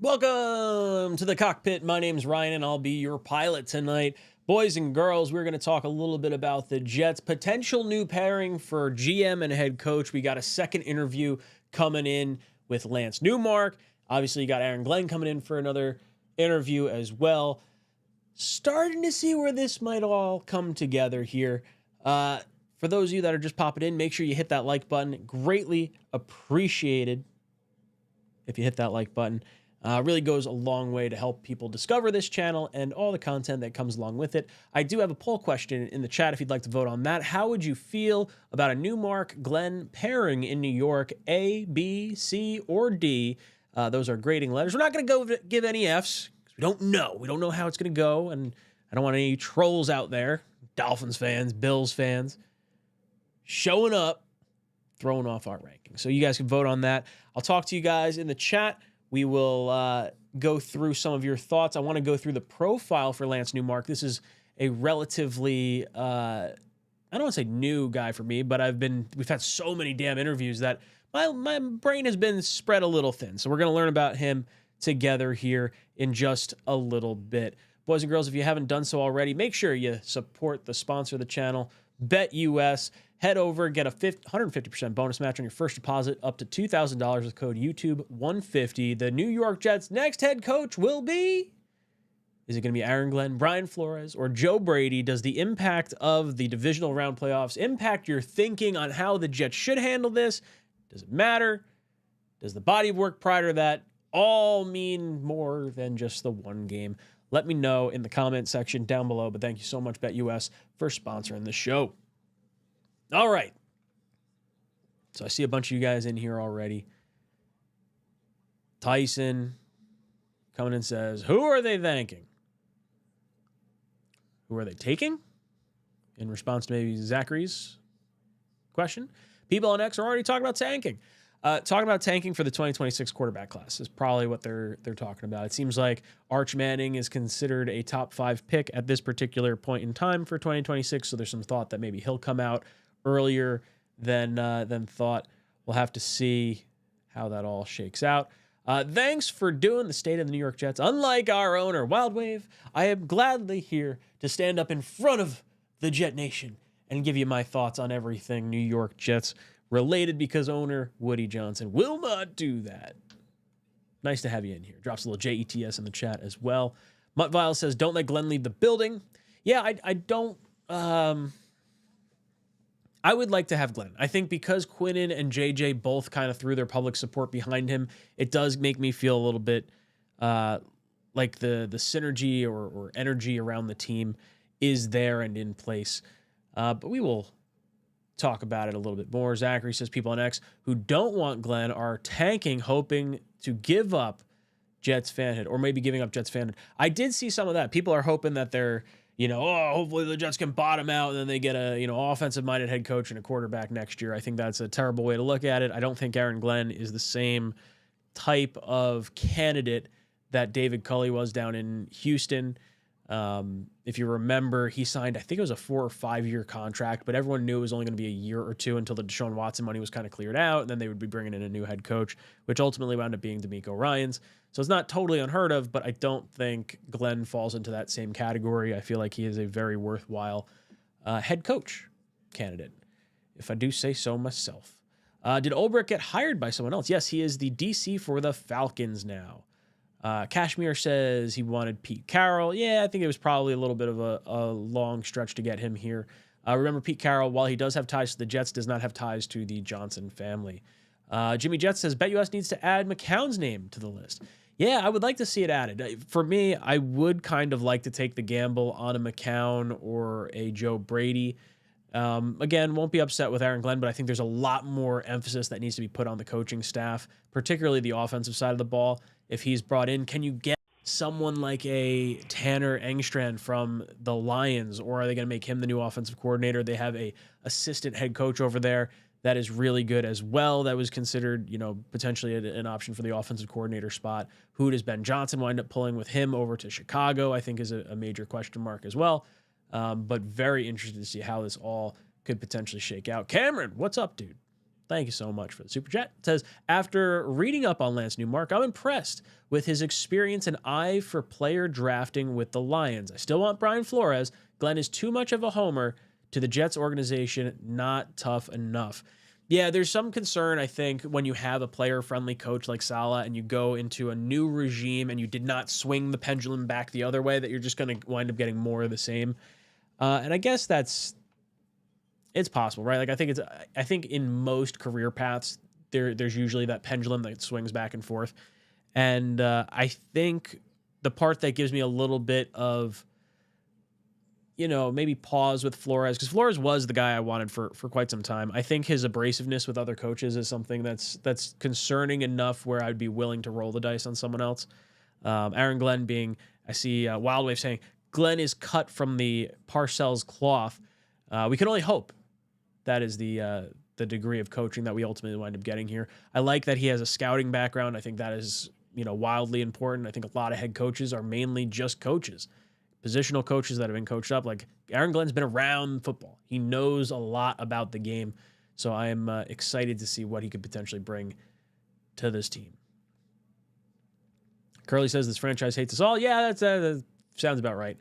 Welcome to the cockpit. My name's Ryan, and I'll be your pilot tonight. Boys and girls, we're going to talk a little bit about the Jets' potential new pairing for GM and head coach. We got a second interview coming in with Lance Newmark. Obviously, you got Aaron Glenn coming in for another interview as well. Starting to see where this might all come together here. For those of you that are just popping in, make sure you hit that like button. Greatly appreciated if you hit that like button. Really goes a long way to help people discover this channel and all the content that comes along with it. I do have a poll question in the chat if you'd like to vote on that. How would you feel about a Newmark-Glenn pairing in New York? A, B, C, or D? Those are grading letters. We're not going to go give any Fs because we don't know. We don't know how it's going to go, and I don't want any trolls out there, Dolphins fans, Bills fans, showing up, throwing off our rankings. So you guys can vote on that. I'll talk to you guys in the chat. We will go through some of your thoughts. I want to go through the profile for Lance Newmark. This is a relatively, I don't want to say new guy for me, but we've had so many damn interviews that my brain has been spread a little thin. So we're going to learn about him together here in just a little bit. Boys and girls, if you haven't done so already, make sure you support the sponsor of the channel, BetUS. Head over, get a 150% bonus match on your first deposit up to $2,000 with code YouTube150. The New York Jets' next head coach will be... Is it going to be Aaron Glenn, Brian Flores, or Joe Brady? Does the impact of the divisional round playoffs impact your thinking on how the Jets should handle this? Does it matter? Does the body of work prior to that all mean more than just the one game? Let me know in the comment section down below. But thank you so much, BetUS, for sponsoring the show. All right. So I see a bunch of you guys in here already. Tyson coming in says, who are they thanking? Who are they taking? In response to maybe Zachary's question. People on X are already talking about tanking. Talking about tanking for the 2026 quarterback class is probably what they're talking about. It seems like Arch Manning is considered a top 5 pick at this particular point in time for 2026. So there's some thought that maybe he'll come out earlier than thought. We'll have to see how that all shakes out. Thanks for doing the state of the New York Jets. Unlike our owner, Wild Wave, I am gladly here to stand up in front of the Jet Nation and give you my thoughts on everything New York Jets related, because owner Woody Johnson will not do that. Nice to have you in here. Drops a little JETS in the chat as well. Mutt Vile says, don't let Glenn leave the building. Yeah, I don't... I would like to have Glenn. I think because Quinnen and JJ both kind of threw their public support behind him, it does make me feel a little bit like the synergy or energy around the team is there and in place. But we will talk about it a little bit more. Zachary says people on X who don't want Glenn are tanking, hoping to give up Jets fanhood, or maybe giving up Jets fanhood. I did see some of that. People are hoping that they're, hopefully the Jets can bottom out and then they get a, offensive-minded head coach and a quarterback next year. I think that's a terrible way to look at it. I don't think Aaron Glenn is the same type of candidate that David Culley was down in Houston. If you remember, he signed, I think it was a 4 or 5 year contract, but everyone knew it was only going to be a year or two until the Deshaun Watson money was kind of cleared out, and then they would be bringing in a new head coach, which ultimately wound up being DeMeco Ryans. So it's not totally unheard of, but I don't think Glenn falls into that same category. I feel like he is a very worthwhile head coach candidate, if I do say so myself. Did Ulbrich get hired by someone else? Yes, he is the DC for the Falcons now. Kashmir says he wanted Pete Carroll. Yeah, I think it was probably a little bit of a long stretch to get him here. Remember, Pete Carroll, while he does have ties to the Jets, does not have ties to the Johnson family. Jimmy Jets says, BetUS needs to add McCown's name to the list. Yeah, I would like to see it added. For me, I would kind of like to take the gamble on a McCown or a Joe Brady. Again, won't be upset with Aaron Glenn, but I think there's a lot more emphasis that needs to be put on the coaching staff, particularly the offensive side of the ball. If he's brought in, can you get someone like a Tanner Engstrand from the Lions, or are they going to make him the new offensive coordinator? They have a assistant head coach over there that is really good as well. That was considered, potentially an option for the offensive coordinator spot. Who does Ben Johnson wind up pulling with him over to Chicago? I think is a major question mark as well. But very interested to see how this all could potentially shake out. Cameron, what's up, dude? Thank you so much for the super chat. It says, after reading up on Lance Newmark, I'm impressed with his experience and eye for player drafting with the Lions. I still want Brian Flores. Glenn is too much of a homer to the Jets organization, not tough enough. Yeah, there's some concern, I think, when you have a player-friendly coach like Saleh and you go into a new regime and you did not swing the pendulum back the other way, that you're just going to wind up getting more of the same. And I guess it's possible, right? Like I think in most career paths, there's usually that pendulum that swings back and forth. And I think the part that gives me a little bit of, maybe pause with Flores, because Flores was the guy I wanted for quite some time. I think his abrasiveness with other coaches is something that's concerning enough where I'd be willing to roll the dice on someone else. Aaron Glenn being, I see Wildwave saying, Glenn is cut from the Parcells cloth. We can only hope that is the degree of coaching that we ultimately wind up getting here. I like that he has a scouting background. I think that is, wildly important. I think a lot of head coaches are mainly just coaches, positional coaches that have been coached up. Like Aaron Glenn's been around football. He knows a lot about the game. So I'm excited to see what he could potentially bring to this team. Curly says this franchise hates us all. Yeah, that sounds about right.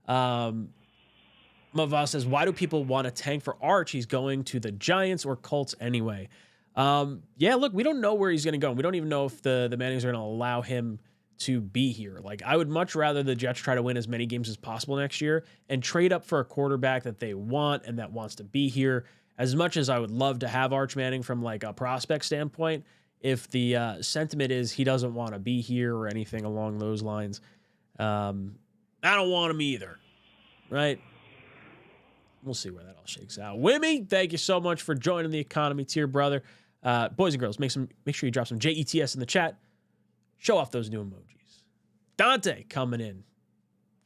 Mava says, why do people want to tank for Arch? He's going to the Giants or Colts anyway. Yeah, look, we don't know where he's going to go. We don't even know if the Mannings are going to allow him to be here. Like, I would much rather the Jets try to win as many games as possible next year and trade up for a quarterback that they want and that wants to be here. As much as I would love to have Arch Manning from like a prospect standpoint, if the sentiment is he doesn't want to be here or anything along those lines, I don't want him either, right? We'll see where that all shakes out. Wimmy, thank you so much for joining the economy tier, brother. Boys and girls, make sure you drop some JETS in the chat. Show off those new emojis. Dante coming in,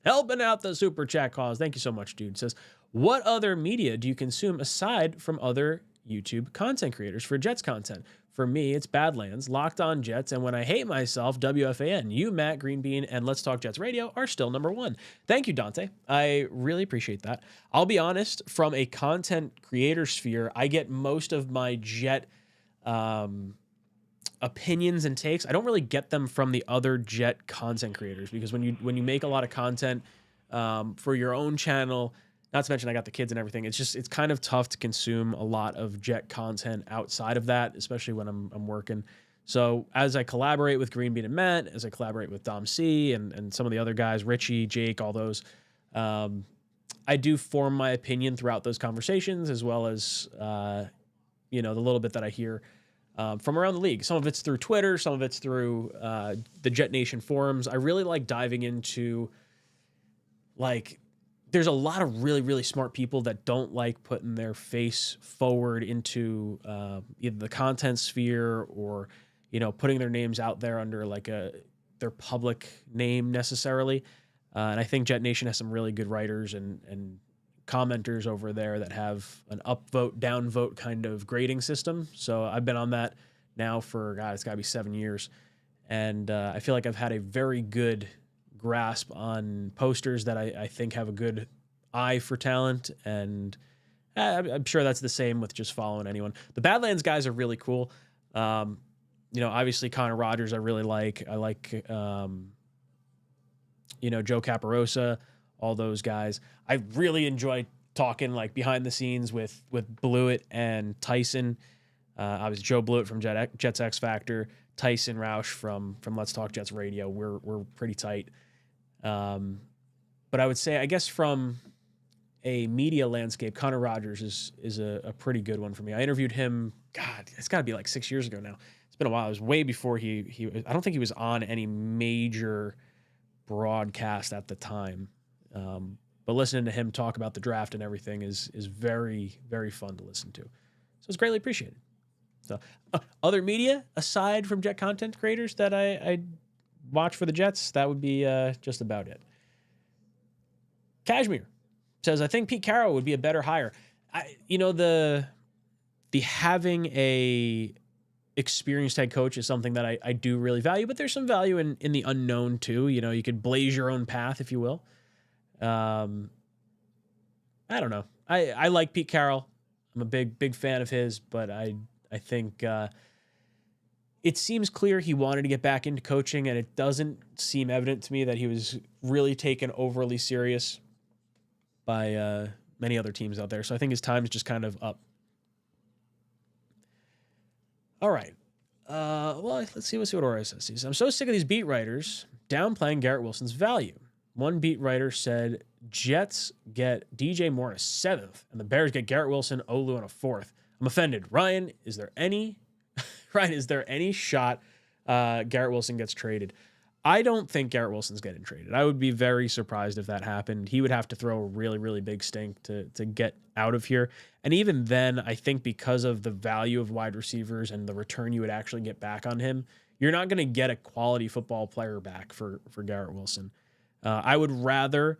helping out the super chat cause. Thank you so much, dude. Says, what other media do you consume aside from other YouTube content creators for Jets content? For me, it's Badlands, Locked On Jets, and when I hate myself, WFAN. You, Matt, Green Bean, and Let's Talk Jets Radio are still number one. Thank you, Dante. I really appreciate that. I'll be honest, from a content creator sphere, I get most of my Jet opinions and takes. I don't really get them from the other Jet content creators, because when you make a lot of content for your own channel, not to mention I got the kids and everything, it's kind of tough to consume a lot of Jet content outside of that, especially when I'm working. So as I collaborate with Green Bean and Matt, as I collaborate with Dom C and some of the other guys, Richie, Jake, all those, I do form my opinion throughout those conversations, as well as the little bit that I hear from around the league. Some of it's through Twitter, some of it's through the Jet Nation forums. I really like diving into, like, there's a lot of really, really smart people that don't like putting their face forward into either the content sphere or, putting their names out there under like their public name necessarily. And I think Jet Nation has some really good writers and commenters over there that have an upvote, downvote kind of grading system. So I've been on that now for, God, it's got to be 7 years. And I feel like I've had a very good grasp on posters that I think have a good eye for talent, and I'm sure that's the same with just following anyone. The Badlands guys are really cool. Obviously Connor Rogers I really like. I like Joe Caparosa, all those guys. I really enjoy talking like behind the scenes with Blewett and Tyson. Obviously Joe Blewett from Jets X Factor, Tyson Roush from Let's Talk Jets Radio. We're pretty tight. But I would say, I guess from a media landscape, Connor Rogers is a pretty good one for me. I interviewed him, God, it's got to be like 6 years ago now. It's been a while. It was way before he I don't think he was on any major broadcast at the time. But listening to him talk about the draft and everything is very, very fun to listen to. So it's greatly appreciated. So other media aside from Jet content creators that I watch for the Jets, that would be just about it. Cashmere says, I think Pete Carroll would be a better hire. The having a experienced head coach is something that I do really value, but there's some value in the unknown too. You could blaze your own path, if you will. I don't know. I like Pete Carroll. I'm a big fan of his, but I I think it seems clear he wanted to get back into coaching, and it doesn't seem evident to me that he was really taken overly serious by many other teams out there. So I think his time is just kind of up. All right. Well, let's see what RSS says. I'm so sick of these beat writers downplaying Garrett Wilson's value. One beat writer said Jets get DJ Moore in a 7th, and the Bears get Garrett Wilson, Olu in a 4th. I'm offended. Ryan, is there any shot Garrett Wilson gets traded? I don't think Garrett Wilson's getting traded. I would be very surprised if that happened. He would have to throw a really, really big stink to get out of here. And even then, I think because of the value of wide receivers and the return you would actually get back on him, you're not going to get a quality football player back for Garrett Wilson. I would rather,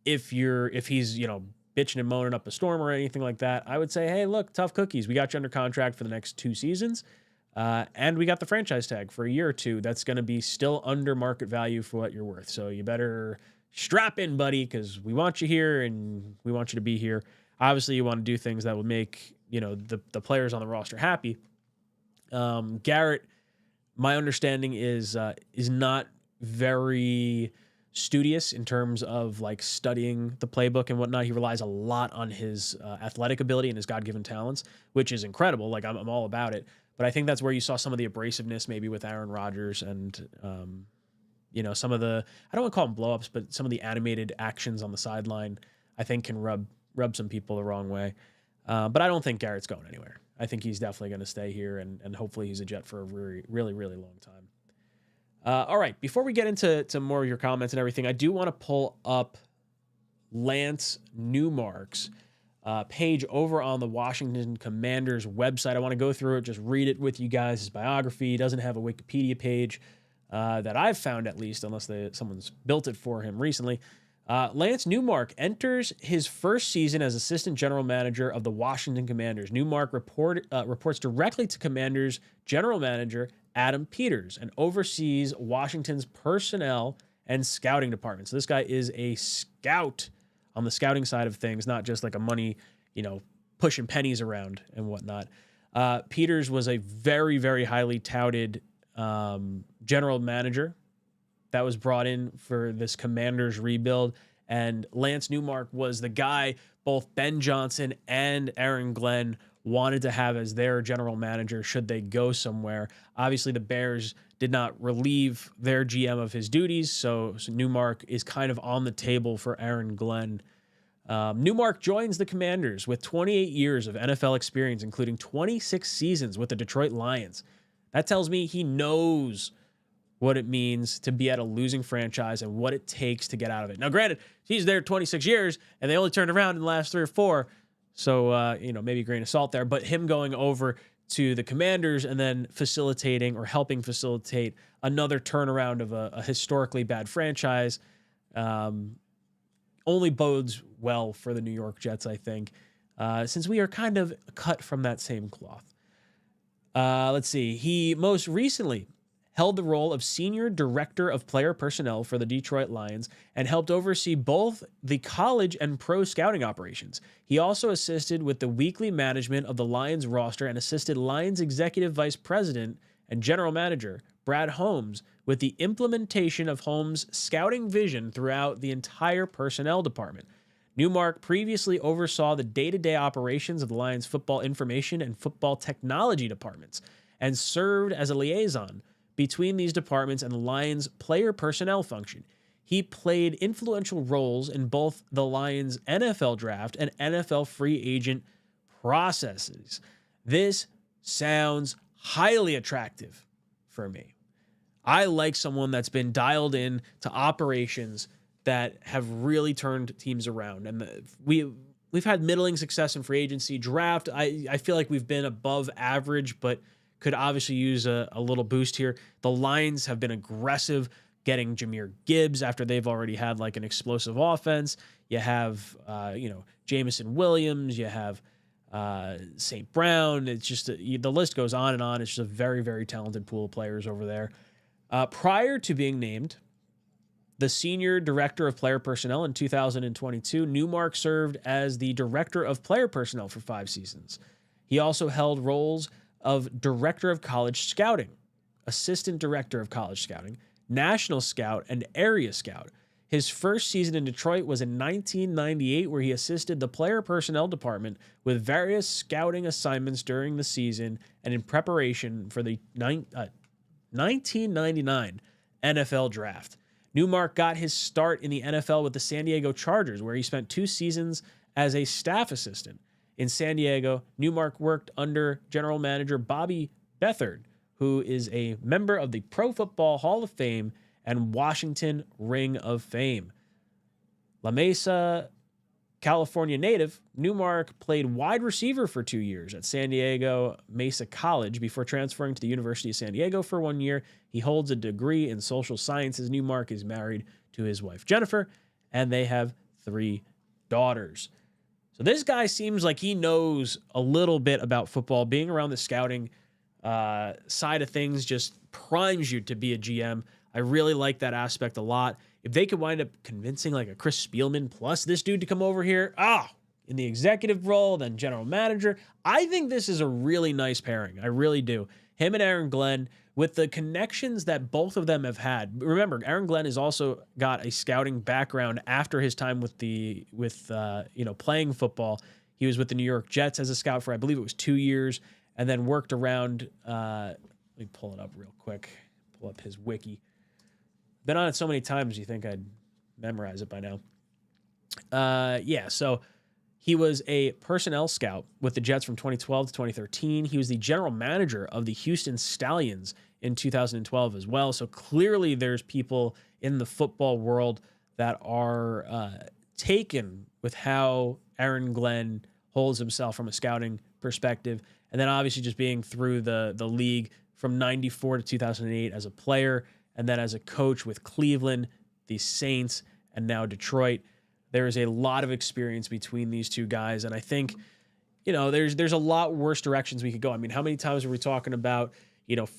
if he's, bitching and moaning up a storm or anything like that, I would say, hey, look, tough cookies. We got you under contract for the next 2 seasons. And we got the franchise tag for a year or 2. That's going to be still under market value for what you're worth. So you better strap in, buddy, because we want you here and we want you to be here. Obviously, you want to do things that would make, the players on the roster happy. Garrett, my understanding is not very studious in terms of like studying the playbook and whatnot. He relies a lot on his athletic ability and his God-given talents, which is incredible. Like I'm all about it. But I think that's where you saw some of the abrasiveness maybe with Aaron Rodgers and, some of the, I don't want to call them blow-ups, but some of the animated actions on the sideline, I think can rub some people the wrong way. But I don't think Garrett's going anywhere. I think he's definitely going to stay here, and hopefully he's a Jet for a really, really, really long time. All right, before we get into more of your comments and everything, I do want to pull up Lance Newmark's page over on the Washington Commanders website. I want to go through it, just read it with you guys. His biography. He doesn't have a Wikipedia page that I've found, at least, unless someone's built it for him recently. Lance Newmark enters his first season as assistant general manager of the Washington Commanders. Newmark reports directly to Commanders general manager Adam Peters and oversees Washington's personnel and scouting department. So this guy is a scout on the scouting side of things, not just like a money, pushing pennies around and whatnot. Peters was a very, very highly touted general manager that was brought in for this Commanders rebuild. And Lance Newmark was the guy both Ben Johnson and Aaron Glenn wanted to have as their general manager should they go somewhere. Obviously, the Bears did not relieve their GM of his duties, so Newmark is kind of on the table for Aaron Glenn. Newmark joins the Commanders with 28 years of NFL experience, including 26 seasons with the Detroit Lions. That tells me he knows what it means to be at a losing franchise and what it takes to get out of it. Now, granted, he's there 26 years, and they only turned around in the last 3 or 4, so, maybe a grain of salt there. But him going over to the Commanders and then facilitating or helping facilitate another turnaround of a historically bad franchise only bodes well for the New York Jets, I think, since we are kind of cut from that same cloth. Let's see. He most recently held the role of Senior Director of Player Personnel for the Detroit Lions and helped oversee both the college and pro scouting operations. He also assisted with the weekly management of the Lions roster and assisted Lions Executive Vice President and General Manager Brad Holmes with the implementation of Holmes' scouting vision throughout the entire personnel department. Newmark previously oversaw the day-to-day operations of the Lions football information and football technology departments and served as a liaison between these departments and the Lions player personnel function. He played influential roles in both the Lions NFL draft and NFL free agent processes. This sounds highly attractive for me. I like someone that's been dialed in to operations that have really turned teams around. And we've had middling success in free agency. Draft, I feel like we've been above average, but could obviously use a little boost here. The Lions have been aggressive getting Jahmyr Gibbs after they've already had like an explosive offense. You have, Jameson Williams. You have St. Brown. It's just the list goes on and on. It's just a very, very talented pool of players over there. Prior to being named the Senior Director of Player Personnel in 2022, Newmark served as the Director of Player Personnel for 5 seasons. He also held roles of Director of College Scouting, Assistant Director of College Scouting, National Scout, and Area Scout. His first season in Detroit was in 1998, where he assisted the player personnel department with various scouting assignments during the season and in preparation for the 1999 NFL Draft. Newmark got his start in the NFL with the San Diego Chargers, where he spent 2 seasons as a staff assistant. In San Diego, Newmark worked under general manager Bobby Beathard, who is a member of the Pro Football Hall of Fame and Washington Ring of Fame. La Mesa, California native, Newmark played wide receiver for 2 years at San Diego Mesa College before transferring to the University of San Diego for 1 year. He holds a degree in social sciences. Newmark is married to his wife, Jennifer, and they have 3 daughters. So this guy seems like he knows a little bit about football. Being around the scouting side of things just primes you to be a GM. I really like that aspect a lot. If they could wind up convincing like a Chris Spielman plus this dude to come over here, in the executive role, then general manager, I think this is a really nice pairing. I really do. Him and Aaron Glenn, with the connections that both of them have had. Remember, Aaron Glenn has also got a scouting background after his time with playing football. He was with the New York Jets as a scout for, I believe it was 2 years, and then worked around. Let me pull it up real quick. Pull up his wiki. Been on it so many times, you think I'd memorize it by now. So he was a personnel scout with the Jets from 2012 to 2013. He was the general manager of the Houston Stallions in 2012 as well. So clearly there's people in the football world that are taken with how Aaron Glenn holds himself from a scouting perspective. And then obviously just being through the league from 94 to 2008 as a player, and then as a coach with Cleveland, the Saints, and now Detroit. There is a lot of experience between these two guys, and I think, there's a lot worse directions we could go. I mean, how many times are we talking about,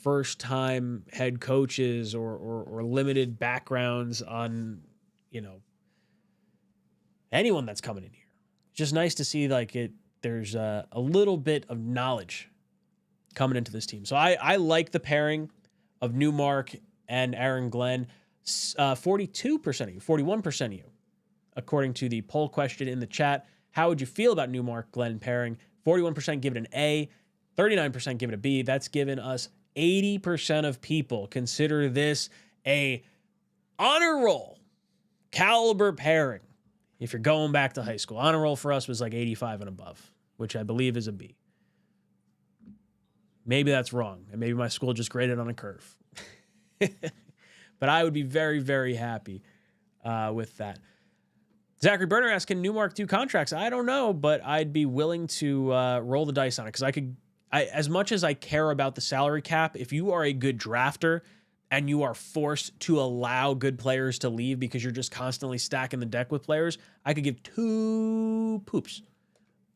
first-time head coaches or limited backgrounds on, anyone that's coming in here? It's just nice to see there's a little bit of knowledge coming into this team. So I like the pairing of Newmark and Aaron Glenn. 42% of you, 41% of you, according to the poll question in the chat. How would you feel about Newmark Glenn pairing? 41% give it an A, 39% give it a B. That's given us 80% of people consider this a honor roll caliber pairing. If you're going back to high school, honor roll for us was like 85 and above, which I believe is a B. Maybe that's wrong, and maybe my school just graded on a curve. But I would be very, very happy with that. Zachary Berner asks, can Newmark do contracts? I don't know, but I'd be willing to roll the dice on it, because as much as I care about the salary cap, if you are a good drafter and you are forced to allow good players to leave because you're just constantly stacking the deck with players, I could give 2 poops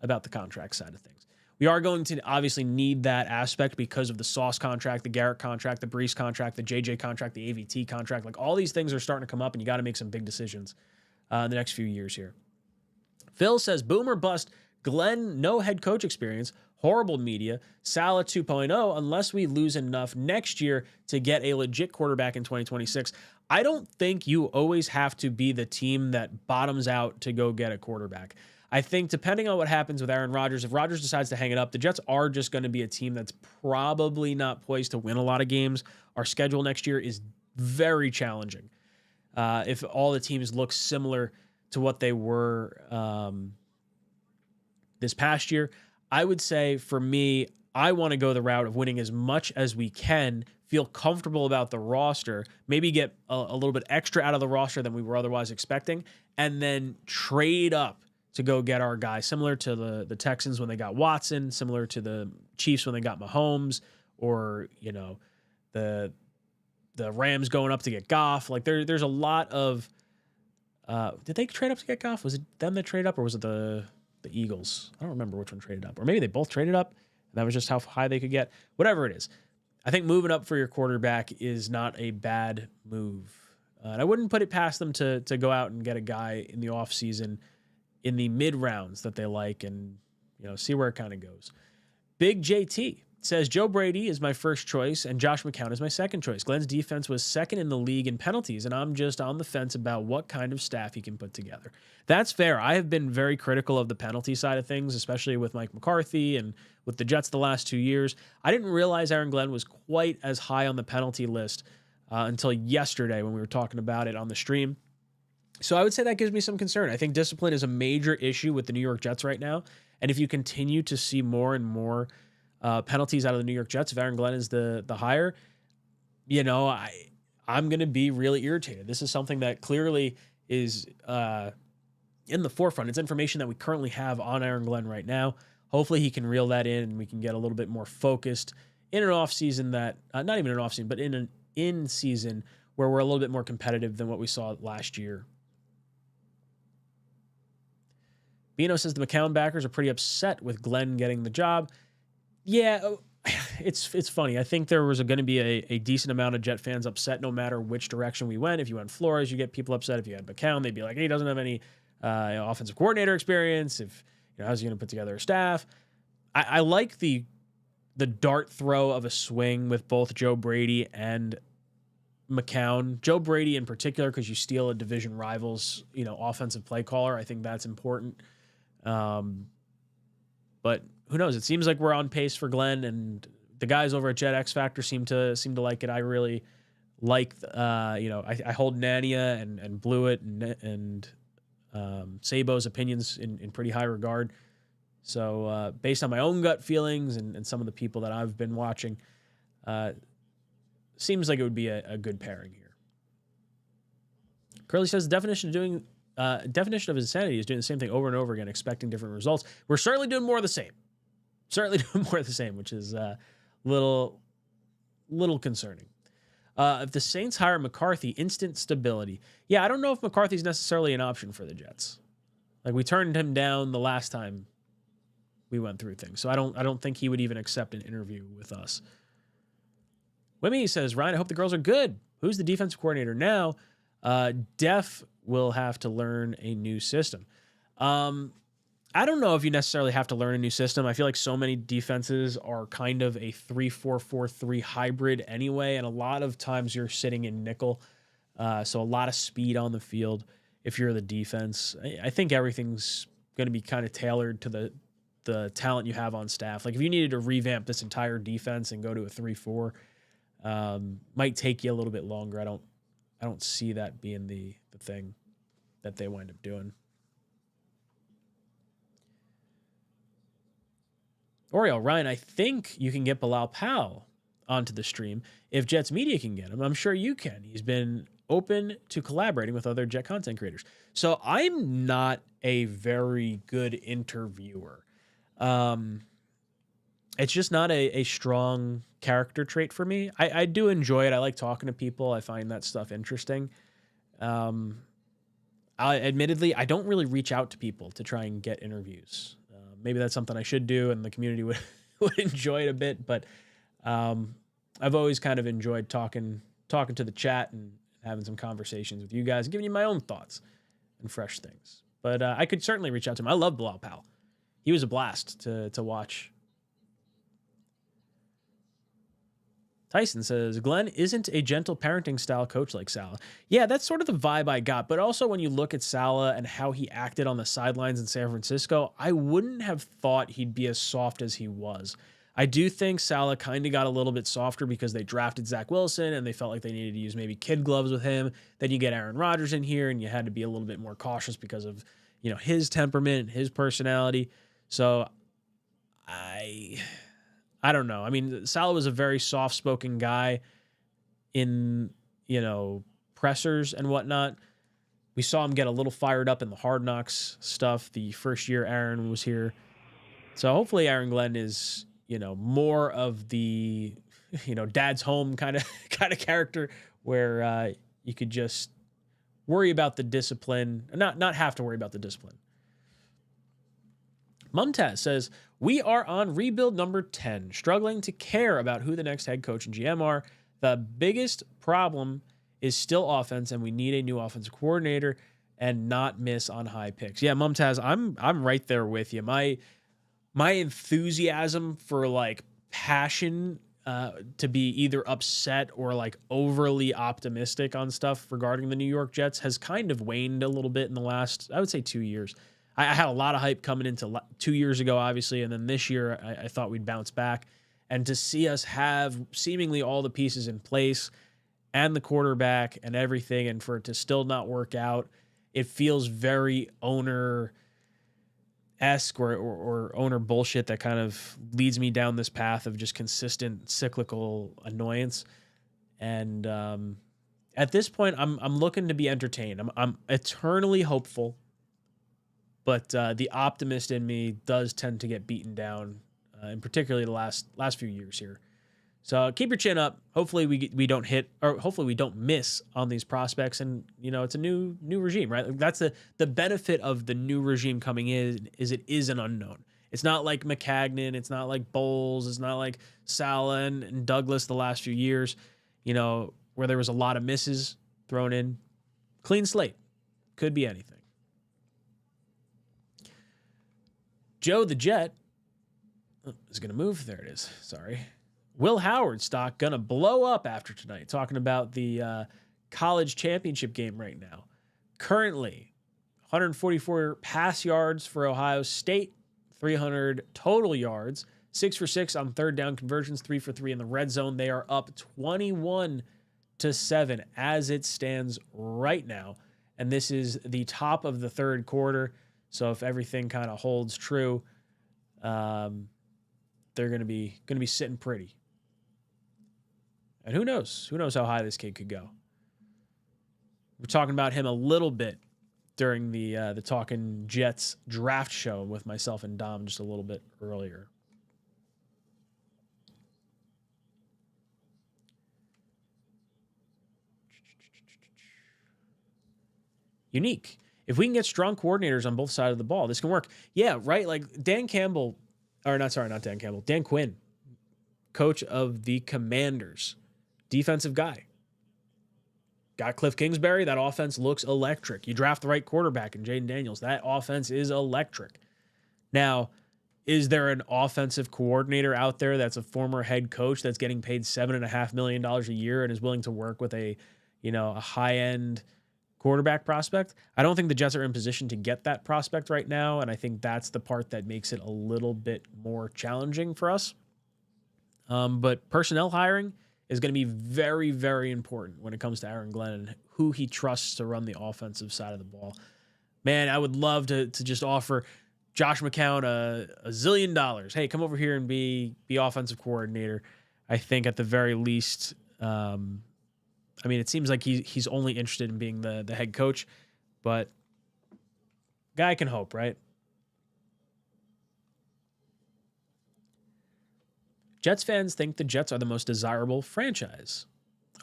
about the contract side of things. We are going to obviously need that aspect because of the Sauce contract, the Garrett contract, the Brees contract, the JJ contract, the AVT contract. Like, all these things are starting to come up, and you got to make some big decisions in the next few years here. Phil says, boom or bust, Glenn, no head coach experience, horrible media, Saleh 2.0, unless we lose enough next year to get a legit quarterback in 2026. I don't think you always have to be the team that bottoms out to go get a quarterback. I think depending on what happens with Aaron Rodgers, if Rodgers decides to hang it up, the Jets are just going to be a team that's probably not poised to win a lot of games. Our schedule next year is very challenging. If all the teams look similar to what they were this past year, I would say for me, I want to go the route of winning as much as we can, feel comfortable about the roster, maybe get a little bit extra out of the roster than we were otherwise expecting, and then trade up to go get our guy, similar to the Texans when they got Watson, similar to the Chiefs when they got Mahomes, or, the Rams going up to get Goff. Like, there's a lot of did they trade up to get Goff? Was it them that traded up, or was it the Eagles? I don't remember which one traded up. Or maybe they both traded up, and that was just how high they could get. Whatever it is, I think moving up for your quarterback is not a bad move. And I wouldn't put it past them to go out and get a guy in the offseason in the mid rounds that they like, and see where it kind of goes. Big JT Says Joe Brady is my first choice and Josh McCown is my second choice. Glenn's defense was second in the league in penalties, and I'm just on the fence about what kind of staff he can put together. That's fair. I have been very critical of the penalty side of things, especially with Mike McCarthy and with the Jets the last 2 years. I didn't realize Aaron Glenn was quite as high on the penalty list until yesterday when we were talking about it on the stream. So I would say that gives me some concern. I think discipline is a major issue with the New York Jets right now, and if you continue to see more and more penalties out of the New York Jets, if Aaron Glenn is the hire, you know, I'm going to be really irritated. This is something that clearly is in the forefront. It's information that we currently have on Aaron Glenn right now. Hopefully he can reel that in and we can get a little bit more focused in an offseason that, not even an offseason, but in an in-season where we're a little bit more competitive than what we saw last year. Bino says the McCown backers are pretty upset with Glenn getting the job. Yeah, it's funny. I think there was going to be a decent amount of Jet fans upset no matter which direction we went. If you went Flores, you get people upset. If you had McCown, they'd be like, hey, he doesn't have any offensive coordinator experience. If how's he going to put together a staff? I like the dart throw of a swing with both Joe Brady and McCown. Joe Brady in particular, because you steal a division rival's offensive play caller. I think that's important. But who knows? It seems like we're on pace for Glenn, and the guys over at Jet X Factor seem to like it. I really like, I hold Nania and Blewett and Sabo's opinions in pretty high regard. So based on my own gut feelings and some of the people that I've been watching, seems like it would be a good pairing here. Curly says the definition of insanity is doing the same thing over and over again, expecting different results. We're certainly doing more of the same. Which is a little concerning. If the Saints hire McCarthy, instant stability. Yeah, I don't know if McCarthy's necessarily an option for the Jets. Like, we turned him down the last time we went through things, so I don't think he would even accept an interview with us. Wimmy says, Ryan, I hope the girls are good. Who's the defensive coordinator now? Def will have to learn a new system. I don't know if you necessarily have to learn a new system. I feel like so many defenses are kind of a 3-4-4-3 hybrid anyway, and a lot of times you're sitting in nickel, so a lot of speed on the field if you're the defense. I think everything's going to be kind of tailored to the talent you have on staff. Like, if you needed to revamp this entire defense and go to a 3-4, might take you a little bit longer. I don't see that being the thing that they wind up doing. Oriel, Ryan, I think you can get Bilal Powell onto the stream if Jets Media can get him. I'm sure you can. He's been open to collaborating with other Jet content creators. So I'm not a very good interviewer. It's just not a strong character trait for me. I do enjoy it. I like talking to people. I find that stuff interesting. Admittedly, I don't really reach out to people to try and get interviews. Maybe that's something I should do, and the community would enjoy it a bit. But I've always kind of enjoyed talking to the chat and having some conversations with you guys, giving you my own thoughts and fresh things. But I could certainly reach out to him. I love Bilal Powell. He was a blast to watch. Tyson says, Glenn isn't a gentle parenting style coach like Saleh. Yeah, that's sort of the vibe I got. But also when you look at Saleh and how he acted on the sidelines in San Francisco, I wouldn't have thought he'd be as soft as he was. I do think Saleh kind of got a little bit softer because they drafted Zach Wilson and they felt like they needed to use maybe kid gloves with him. Then you get Aaron Rodgers in here and you had to be a little bit more cautious because of, his temperament, his personality. So I don't know. I mean, Saleh was a very soft-spoken guy in, pressers and whatnot. We saw him get a little fired up in the Hard Knocks stuff the first year Aaron was here. So hopefully Aaron Glenn is, more of the, dad's home kind of character where you could just worry about the discipline, not have to worry about the discipline. Mumtaz says, we are on rebuild number 10, struggling to care about who the next head coach and GM are. The biggest problem is still offense, and we need a new offensive coordinator and not miss on high picks. Yeah, Mumtaz, I'm right there with you. My enthusiasm for passion to be either upset or like overly optimistic on stuff regarding the New York Jets has kind of waned a little bit in the last, I would say, 2 years. I had a lot of hype coming into 2 years ago, obviously, and then this year I thought we'd bounce back. And to see us have seemingly all the pieces in place and the quarterback and everything, and for it to still not work out, it feels very owner-esque or owner bullshit that kind of leads me down this path of just consistent cyclical annoyance. And at this point, I'm looking to be entertained. I'm eternally hopeful, but the optimist in me does tend to get beaten down, and particularly the last few years here. So keep your chin up. Hopefully we don't hit, or hopefully we don't miss on these prospects. And it's a new regime, right? Like that's the benefit of the new regime coming in is it is an unknown. It's not like McCagnon. It's not like Bowles. It's not like Saleh and Douglas the last few years, where there was a lot of misses thrown in. Clean slate. Could be anything. Joe the Jet is going to move. There it is. Sorry. Will Howard stock going to blow up after tonight. Talking about the college championship game right now. Currently, 144 pass yards for Ohio State, 300 total yards, 6 for 6 on third down conversions, 3 for 3 in the red zone. They are up 21-7 as it stands right now. And this is the top of the third quarter. So if everything kind of holds true, they're going to be sitting pretty. And who knows? Who knows how high this kid could go? We're talking about him a little bit during the Talking Jets draft show with myself and Dom just a little bit earlier. Unique. If we can get strong coordinators on both sides of the ball, this can work. Yeah, right? Like Dan Quinn, coach of the Commanders, defensive guy. Got Cliff Kingsbury. That offense looks electric. You draft the right quarterback in Jaden Daniels. That offense is electric. Now, is there an offensive coordinator out there that's a former head coach that's getting paid $7.5 million a year and is willing to work with a high-end quarterback prospect? I don't think the Jets are in position to get that prospect right now, and I think that's the part that makes it a little bit more challenging for us. But personnel hiring is going to be very, very important when it comes to Aaron Glenn and who he trusts to run the offensive side of the ball. Man, I would love to just offer Josh McCown a zillion dollars. Hey, come over here and be offensive coordinator. I think at the very least, it seems like he's only interested in being the head coach, but guy can hope, right? Jets fans think the Jets are the most desirable franchise.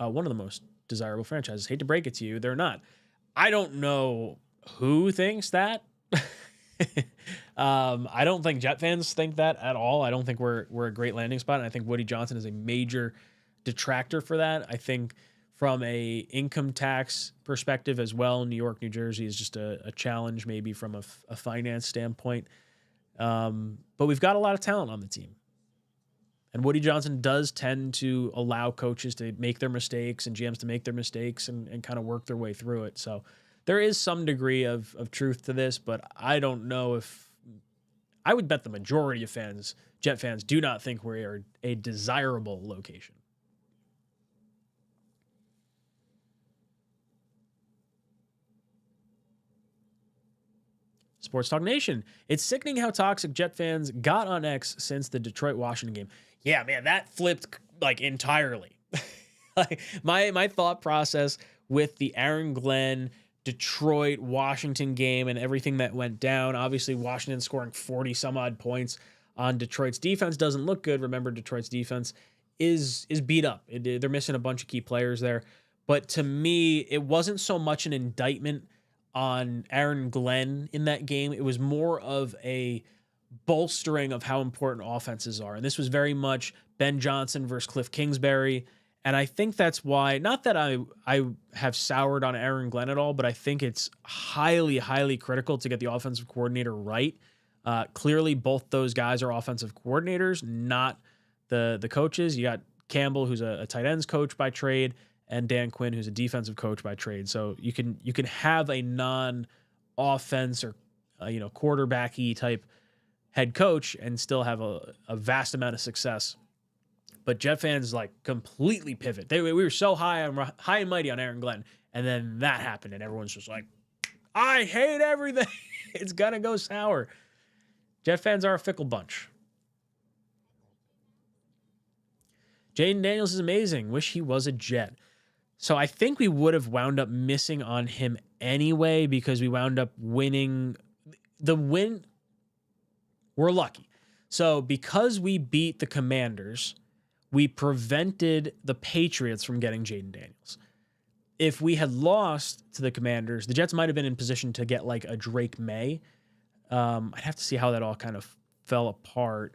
One of the most desirable franchises. Hate to break it to you, they're not. I don't know who thinks that. I don't think Jet fans think that at all. I don't think we're a great landing spot, and I think Woody Johnson is a major detractor for that. I think from a income tax perspective as well, New York, New Jersey is just a challenge maybe from a finance standpoint. But we've got a lot of talent on the team. And Woody Johnson does tend to allow coaches to make their mistakes and GMs to make their mistakes and kind of work their way through it. So there is some degree of truth to this, but I don't know if I would bet the majority of fans, Jet fans, do not think we're a desirable location. Sports Talk Nation. It's sickening how toxic Jet fans got on X since the Detroit-Washington game. Yeah, man, that flipped like entirely. Like my thought process with the Aaron Glenn Detroit-Washington game and everything that went down. Obviously, Washington scoring 40 some odd points on Detroit's defense doesn't look good. Remember, Detroit's defense is beat up. They're missing a bunch of key players there. But to me, it wasn't so much an indictment on Aaron Glenn in that game. It was more of a bolstering of how important offenses are. And this was very much Ben Johnson versus Cliff Kingsbury. And I think that's why, not that I have soured on Aaron Glenn at all, but I think it's highly, highly critical to get the offensive coordinator right. Clearly, both those guys are offensive coordinators, not the coaches. You got Campbell, who's a tight ends coach by trade, and Dan Quinn, who's a defensive coach by trade. So you can have a non-offense or quarterback-y type head coach and still have a vast amount of success. But Jet fans like completely pivot. We were so high and mighty on Aaron Glenn, and then that happened, and everyone's just like, I hate everything. It's gonna go sour. Jet fans are a fickle bunch. Jaden Daniels is amazing. Wish he was a Jet. So I think we would have wound up missing on him anyway because we wound up winning. The win, we're lucky. So because we beat the Commanders, we prevented the Patriots from getting Jaden Daniels. If we had lost to the Commanders, the Jets might have been in position to get like a Drake May. I'd have to see how that all kind of fell apart.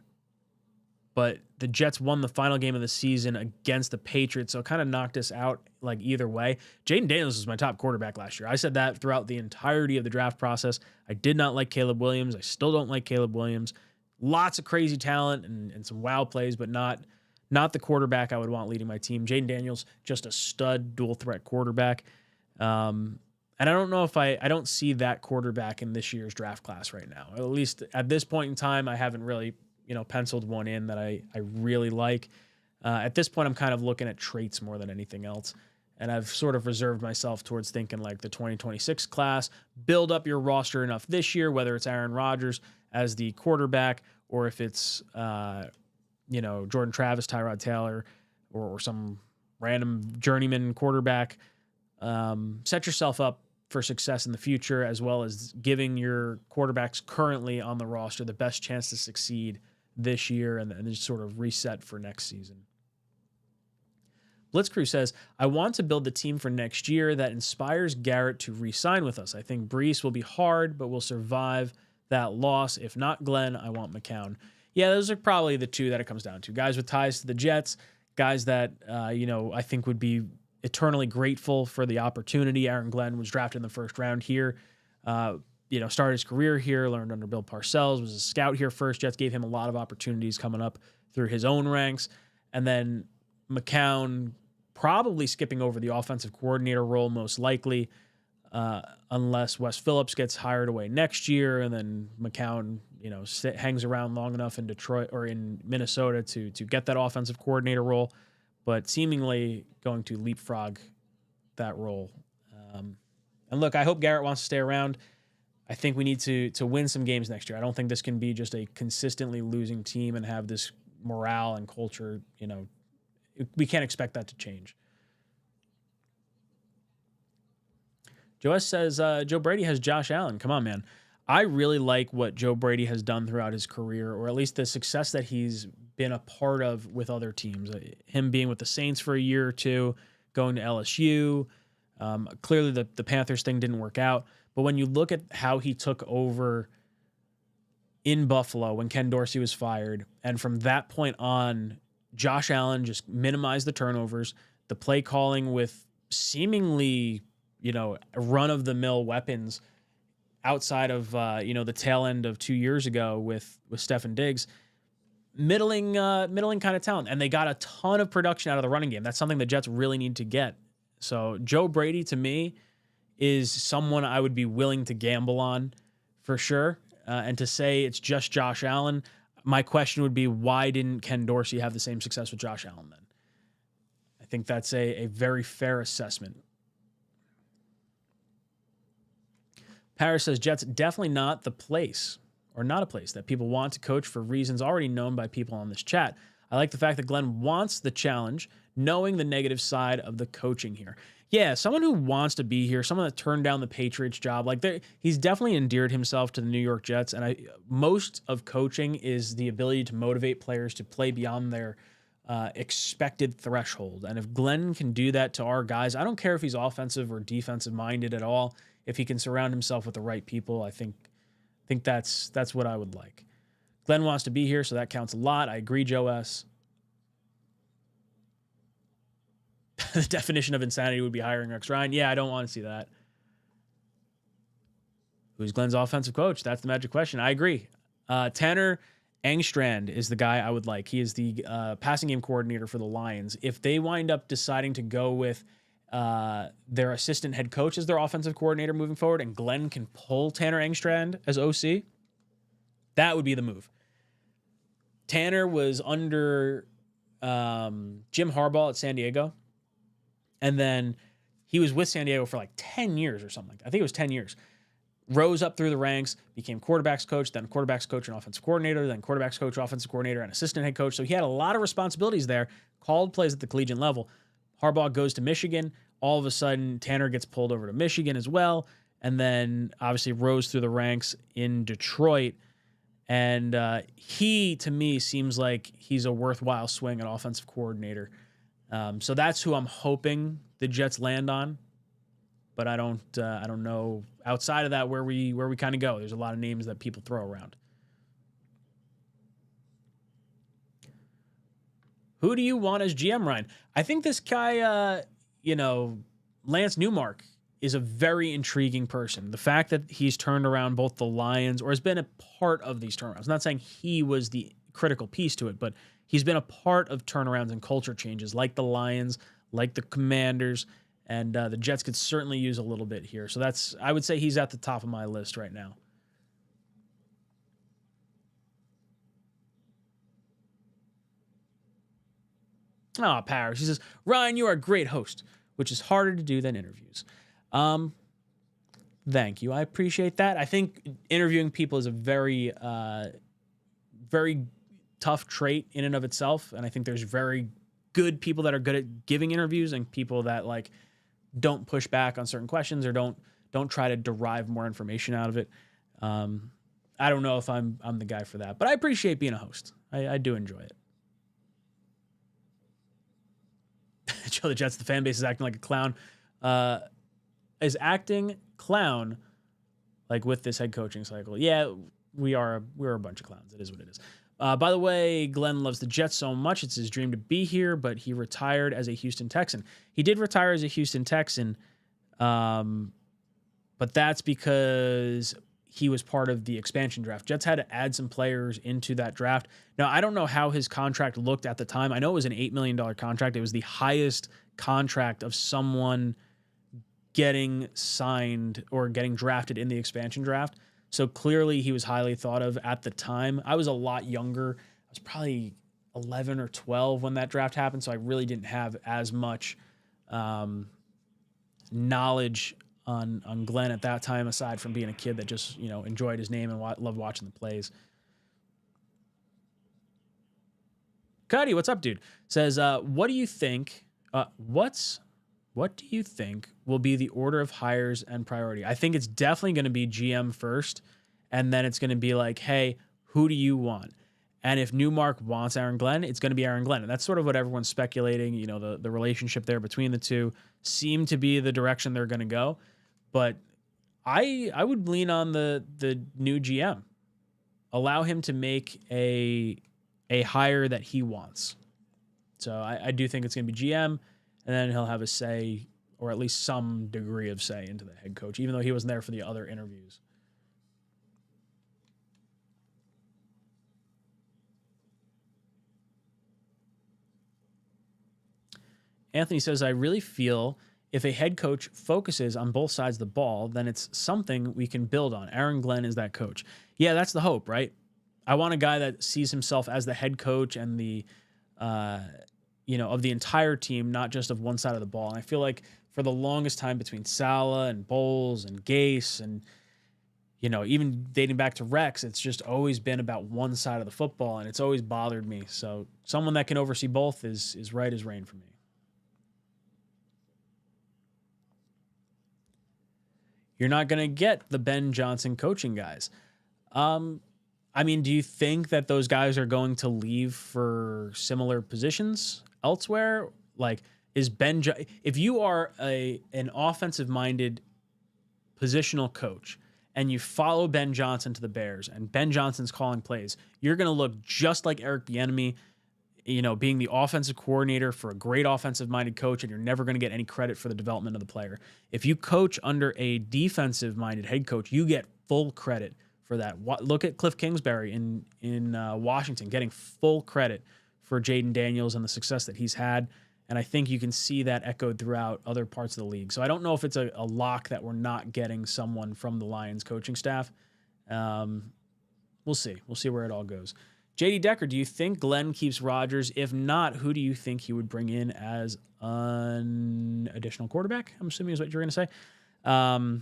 But the Jets won the final game of the season against the Patriots, so it kind of knocked us out like either way. Jaden Daniels was my top quarterback last year. I said that throughout the entirety of the draft process. I did not like Caleb Williams. I still don't like Caleb Williams. Lots of crazy talent and some wow plays, but not the quarterback I would want leading my team. Jaden Daniels, just a stud dual threat quarterback. And I don't know if I don't see that quarterback in this year's draft class right now. At least at this point in time, I haven't really penciled one in that I really like. At this point, I'm kind of looking at traits more than anything else. And I've sort of reserved myself towards thinking like the 2026 class, build up your roster enough this year, whether it's Aaron Rodgers as the quarterback or if it's, Jordan Travis, Tyrod Taylor, or some random journeyman quarterback. Set yourself up for success in the future, as well as giving your quarterbacks currently on the roster the best chance to succeed this year and then just sort of reset for next season. Blitzcrew says, I want to build the team for next year that inspires Garrett to re-sign with us. I think Brees will be hard, but will survive that loss. If not Glenn, I want McCown. Yeah, those are probably the two that it comes down to. Guys with ties to the Jets, guys that, I think would be eternally grateful for the opportunity. Aaron Glenn was drafted in the first round here. Started his career here, learned under Bill Parcells, was a scout here first. Jets gave him a lot of opportunities coming up through his own ranks. And then McCown probably skipping over the offensive coordinator role most likely, unless Wes Phillips gets hired away next year. And then McCown, hangs around long enough in Detroit or in Minnesota to get that offensive coordinator role, but seemingly going to leapfrog that role. And look, I hope Garrett wants to stay around. I think we need to win some games next year. I don't think this can be just a consistently losing team and have this morale and culture. We can't expect that to change. Joe S. says, Joe Brady has Josh Allen. Come on, man. I really like what Joe Brady has done throughout his career, or at least the success that he's been a part of with other teams. Him being with the Saints for a year or two, going to LSU. Clearly the Panthers thing didn't work out. But when you look at how he took over in Buffalo when Ken Dorsey was fired, and from that point on, Josh Allen just minimized the turnovers, the play calling with seemingly, run-of-the-mill weapons outside of, the tail end of 2 years ago with Stefon Diggs, middling kind of talent. And they got a ton of production out of the running game. That's something the Jets really need to get. So Joe Brady, to me, is someone I would be willing to gamble on for sure. And to say it's just Josh Allen, my question would be, why didn't Ken Dorsey have the same success with Josh Allen then? I think that's a very fair assessment. Paris says, Jets definitely not a place that people want to coach for reasons already known by people on this chat. I like the fact that Glenn wants the challenge, knowing the negative side of the coaching here. Yeah, someone who wants to be here, someone that turned down the Patriots job, he's definitely endeared himself to the New York Jets. And most of coaching is the ability to motivate players to play beyond their expected threshold. And if Glenn can do that to our guys, I don't care if he's offensive or defensive minded at all. If he can surround himself with the right people, I think that's what I would like. Glenn wants to be here, so that counts a lot. I agree, Joe S. The definition of insanity would be hiring Rex Ryan. Yeah, I don't want to see that. Who's Glenn's offensive coach? That's the magic question. I agree. Tanner Engstrand is the guy I would like. He is the passing game coordinator for the Lions. If they wind up deciding to go with their assistant head coach as their offensive coordinator moving forward, and Glenn can pull Tanner Engstrand as OC, that would be the move. Tanner was under Jim Harbaugh at San Diego, and then he was with San Diego for like 10 years or something. I think it was 10 years. Rose up through the ranks, became quarterbacks coach, then quarterbacks coach and offensive coordinator, then quarterbacks coach, offensive coordinator, and assistant head coach. So he had a lot of responsibilities there, called plays at the collegiate level. Harbaugh goes to Michigan. All of a sudden, Tanner gets pulled over to Michigan as well. And then obviously rose through the ranks in Detroit. And he, to me, seems like he's a worthwhile swing at offensive coordinator. So that's who I'm hoping the Jets land on. But I don't know outside of that where we kind of go. There's a lot of names that people throw around. Who do you want as GM, Ryan? I think this guy, Lance Newmark is a very intriguing person. The fact that he's turned around both the Lions, or has been a part of these turnarounds. I'm not saying he was the critical piece to it, but he's been a part of turnarounds and culture changes like the Lions, like the Commanders. And the Jets could certainly use a little bit here. So I would say he's at the top of my list right now. Oh, Paris. He says, Ryan, you are a great host, which is harder to do than interviews. Thank you. I appreciate that. I think interviewing people is a very, very tough trait in and of itself. And I think there's very good people that are good at giving interviews, and people that don't push back on certain questions, or don't try to derive more information out of it. I don't know if I'm the guy for that, but I appreciate being a host. I do enjoy it. Joe the Jets, the fan base is acting like a clown. Is acting clown like with this head coaching cycle? Yeah, we're a bunch of clowns. It is what it is. By the way, Glenn loves the Jets so much. It's his dream to be here, but he retired as a Houston Texan. He did retire as a Houston Texan, but that's because he was part of the expansion draft. Jets had to add some players into that draft. Now, I don't know how his contract looked at the time. I know it was an $8 million contract. It was the highest contract of someone getting signed or getting drafted in the expansion draft. So clearly he was highly thought of at the time. I was a lot younger. I was probably 11 or 12 when that draft happened, so I really didn't have as much knowledge on Glenn at that time, aside from being a kid that just enjoyed his name and loved watching the plays. Cuddy, what's up, dude? Says, what do you think? What do you think will be the order of hires and priority? I think it's definitely going to be GM first, and then it's going to be like, hey, who do you want? And if Newmark wants Aaron Glenn, it's going to be Aaron Glenn. And that's sort of what everyone's speculating. The relationship there between the two seem to be the direction they're going to go. But I would lean on the new GM. Allow him to make a hire that he wants. So I do think it's going to be GM. And then he'll have a say, or at least some degree of say, into the head coach, even though he wasn't there for the other interviews. Anthony says, I really feel if a head coach focuses on both sides of the ball, then it's something we can build on. Aaron Glenn is that coach. Yeah, that's the hope, right? I want a guy that sees himself as the head coach and the of the entire team, not just of one side of the ball. And I feel like for the longest time between Saleh and Bowles and Gase and, even dating back to Rex, it's just always been about one side of the football, and it's always bothered me. So someone that can oversee both is right as rain for me. You're not going to get the Ben Johnson coaching guys. Do you think that those guys are going to leave for similar positions elsewhere? Like, if you are an offensive-minded positional coach and you follow Ben Johnson to the Bears and Ben Johnson's calling plays, you're going to look just like Eric Bieniemy, being the offensive coordinator for a great offensive-minded coach, and you're never going to get any credit for the development of the player. If you coach under a defensive-minded head coach, you get full credit for that. Look at Cliff Kingsbury in Washington, getting full credit for Jaden Daniels and the success that he's had. And I think you can see that echoed throughout other parts of the league. So I don't know if it's a lock that we're not getting someone from the Lions coaching staff. We'll see. We'll see where it all goes. JD Decker, do you think Glenn keeps Rodgers? If not, who do you think he would bring in as an additional quarterback? I'm assuming is what you're going to say. I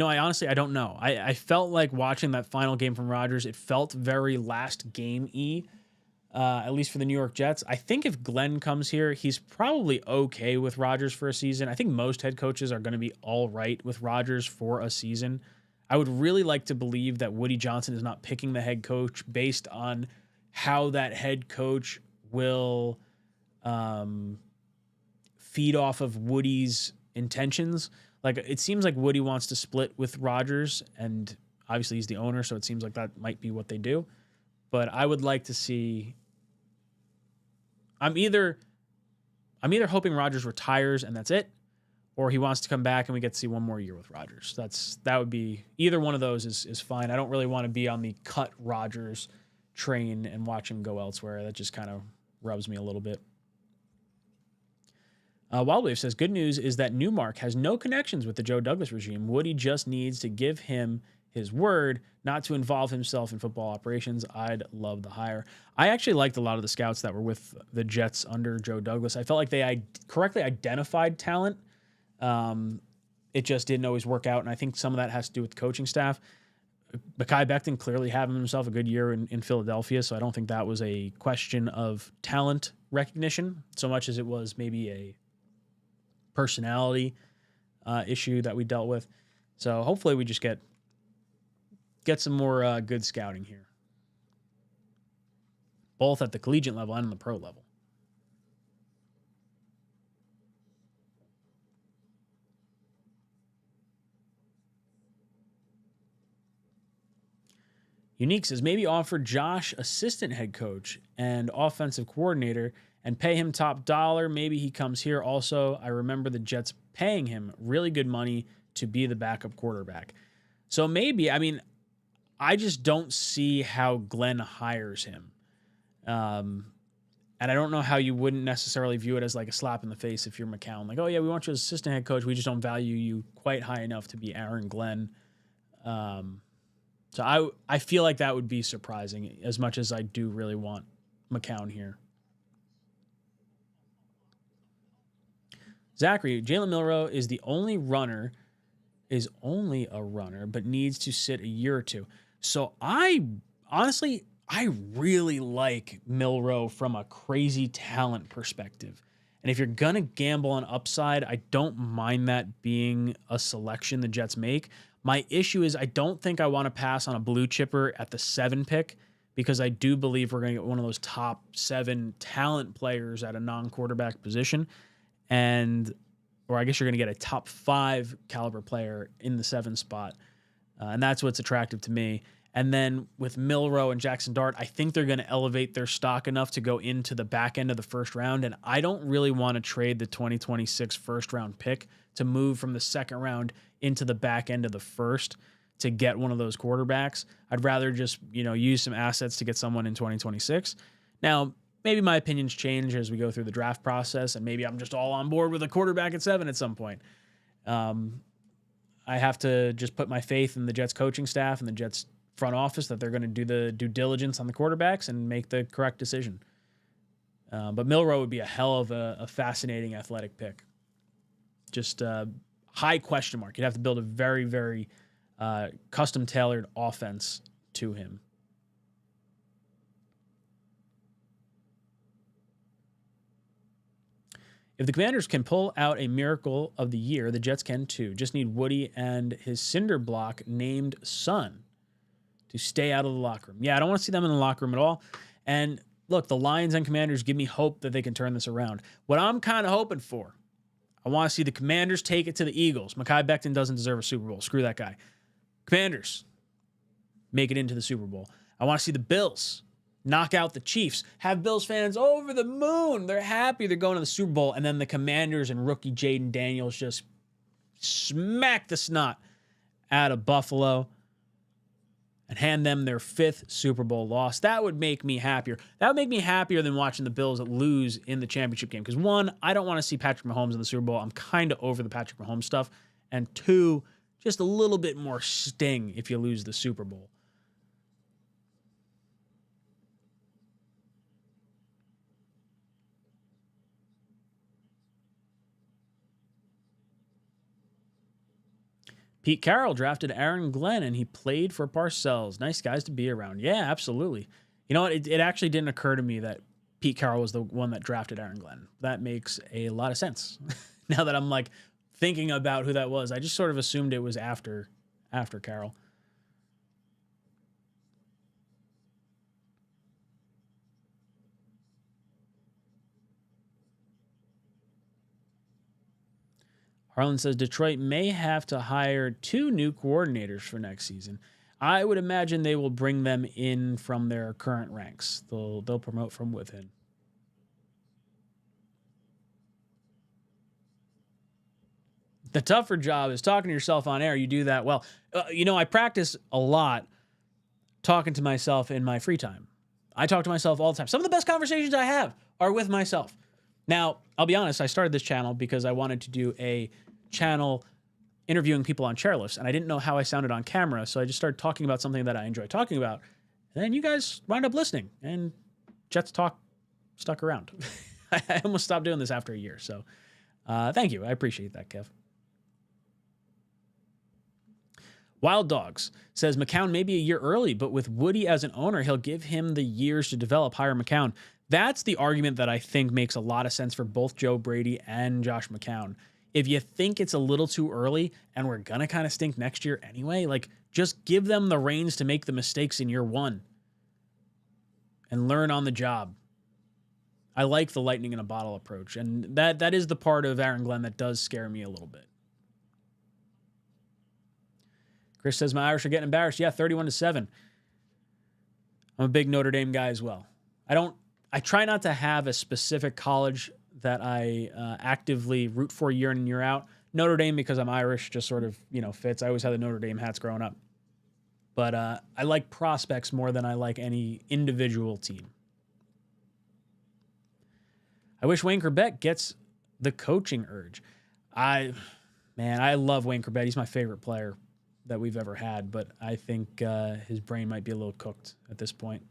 honestly, I don't know. I felt like watching that final game from Rodgers, it felt very last game-y, at least for the New York Jets. I think if Glenn comes here, he's probably okay with Rodgers for a season. I think most head coaches are going to be all right with Rodgers for a season. I would really like to believe that Woody Johnson is not picking the head coach based on how that head coach will feed off of Woody's intentions. Like, it seems like Woody wants to split with Rodgers, and obviously he's the owner, so it seems like that might be what they do. But I would like to see. I'm either hoping Rodgers retires and that's it, or he wants to come back and we get to see one more year with Rodgers. That would be either one of those is fine. I don't really want to be on the cut Rodgers train and watch him go elsewhere. That just kind of rubs me a little bit. Wildwave says, good news is that Newmark has no connections with the Joe Douglas regime. Woody just needs to give him his word not to involve himself in football operations. I'd love the hire. I actually liked a lot of the scouts that were with the Jets under Joe Douglas. I felt like they correctly identified talent. It just didn't always work out, and I think some of that has to do with the coaching staff. Mekhi Becton clearly having himself a good year in Philadelphia, so I don't think that was a question of talent recognition so much as it was maybe a personality issue that we dealt with. So hopefully we just get some more good scouting here, both at the collegiate level and on the pro level. Unique says, maybe offer Josh assistant head coach and offensive coordinator and pay him top dollar. Maybe he comes here also. I remember the Jets paying him really good money to be the backup quarterback. So maybe, I just don't see how Glenn hires him. And I don't know how you wouldn't necessarily view it as like a slap in the face if you're McCown. Like, oh yeah, we want you as assistant head coach. We just don't value you quite high enough to be Aaron Glenn. So I feel like that would be surprising as much as I do really want McCown here. Zachary, Jalen Milroe is only a runner, but needs to sit a year or two. So I really like Milroe from a crazy talent perspective. And if you're going to gamble on upside, I don't mind that being a selection the Jets make. My issue is I don't think I want to pass on a blue chipper at the 7 pick because I do believe we're going to get one of those top 7 talent players at a non-quarterback position. Or I guess you're going to get a top 5 caliber player in the 7 spot. And that's what's attractive to me. And then with Milroe and Jackson Dart, I think they're going to elevate their stock enough to go into the back end of the first round. And I don't really want to trade the 2026 first round pick to move from the second round into the back end of the first to get one of those quarterbacks. I'd rather just, use some assets to get someone in 2026. Now, maybe my opinions change as we go through the draft process, and maybe I'm just all on board with a quarterback at 7 at some point. I have to just put my faith in the Jets coaching staff and the Jets front office that they're going to do the due diligence on the quarterbacks and make the correct decision. But Milroe would be a hell of a fascinating athletic pick. Just high question mark. You'd have to build a very, very custom-tailored offense to him. If the Commanders can pull out a miracle of the year, the Jets can too. Just need Woody and his cinder block named son to stay out of the locker room. Yeah, I don't want to see them in the locker room at all. And look, the Lions and Commanders give me hope that they can turn this around. What I'm kind of hoping for, I want to see the Commanders take it to the Eagles. Mekhi Becton doesn't deserve a Super Bowl. Screw that guy. Commanders make it into the Super Bowl. I want to see the Bills knock out the Chiefs, have Bills fans over the moon. They're happy they're going to the Super Bowl. And then the Commanders and rookie Jaden Daniels just smack the snot out of Buffalo and hand them their 5th Super Bowl loss. That would make me happier. That would make me happier than watching the Bills lose in the championship game. Because 1, I don't want to see Patrick Mahomes in the Super Bowl. I'm kind of over the Patrick Mahomes stuff. And 2, just a little bit more sting if you lose the Super Bowl. Pete Carroll drafted Aaron Glenn, and he played for Parcells. Nice guys to be around. Yeah, absolutely. You know what? It actually didn't occur to me that Pete Carroll was the one that drafted Aaron Glenn. That makes a lot of sense. Now that I'm like thinking about who that was, I just sort of assumed it was after Carroll. Harlan says Detroit may have to hire 2 new coordinators for next season. I would imagine they will bring them in from their current ranks. They'll promote from within. The tougher job is talking to yourself on air. You do that well. I practice a lot talking to myself in my free time. I talk to myself all the time. Some of the best conversations I have are with myself. Now, I'll be honest, I started this channel because I wanted to do a channel interviewing people on chairlifts, and I didn't know how I sounded on camera, so I just started talking about something that I enjoy talking about. And then you guys wound up listening, and Jets Talk stuck around. I almost stopped doing this after a year, so thank you. I appreciate that, Kev. Wild Dogs says McCown may be a year early, but with Woody as an owner, he'll give him the years to develop. Hire McCown. That's the argument that I think makes a lot of sense for both Joe Brady and Josh McCown. If you think it's a little too early and we're going to kind of stink next year anyway, like just give them the reins to make the mistakes in year 1 and learn on the job. I like the lightning in a bottle approach, and that is the part of Aaron Glenn that does scare me a little bit. Chris says my Irish are getting embarrassed. Yeah, 31-7. I'm a big Notre Dame guy as well. I try not to have a specific college that I actively root for year in and year out. Notre Dame, because I'm Irish, just sort of, fits. I always had the Notre Dame hats growing up. But I like prospects more than I like any individual team. I wish Wayne Corbett gets the coaching urge. I love Wayne Corbett. He's my favorite player that we've ever had, but I think his brain might be a little cooked at this point.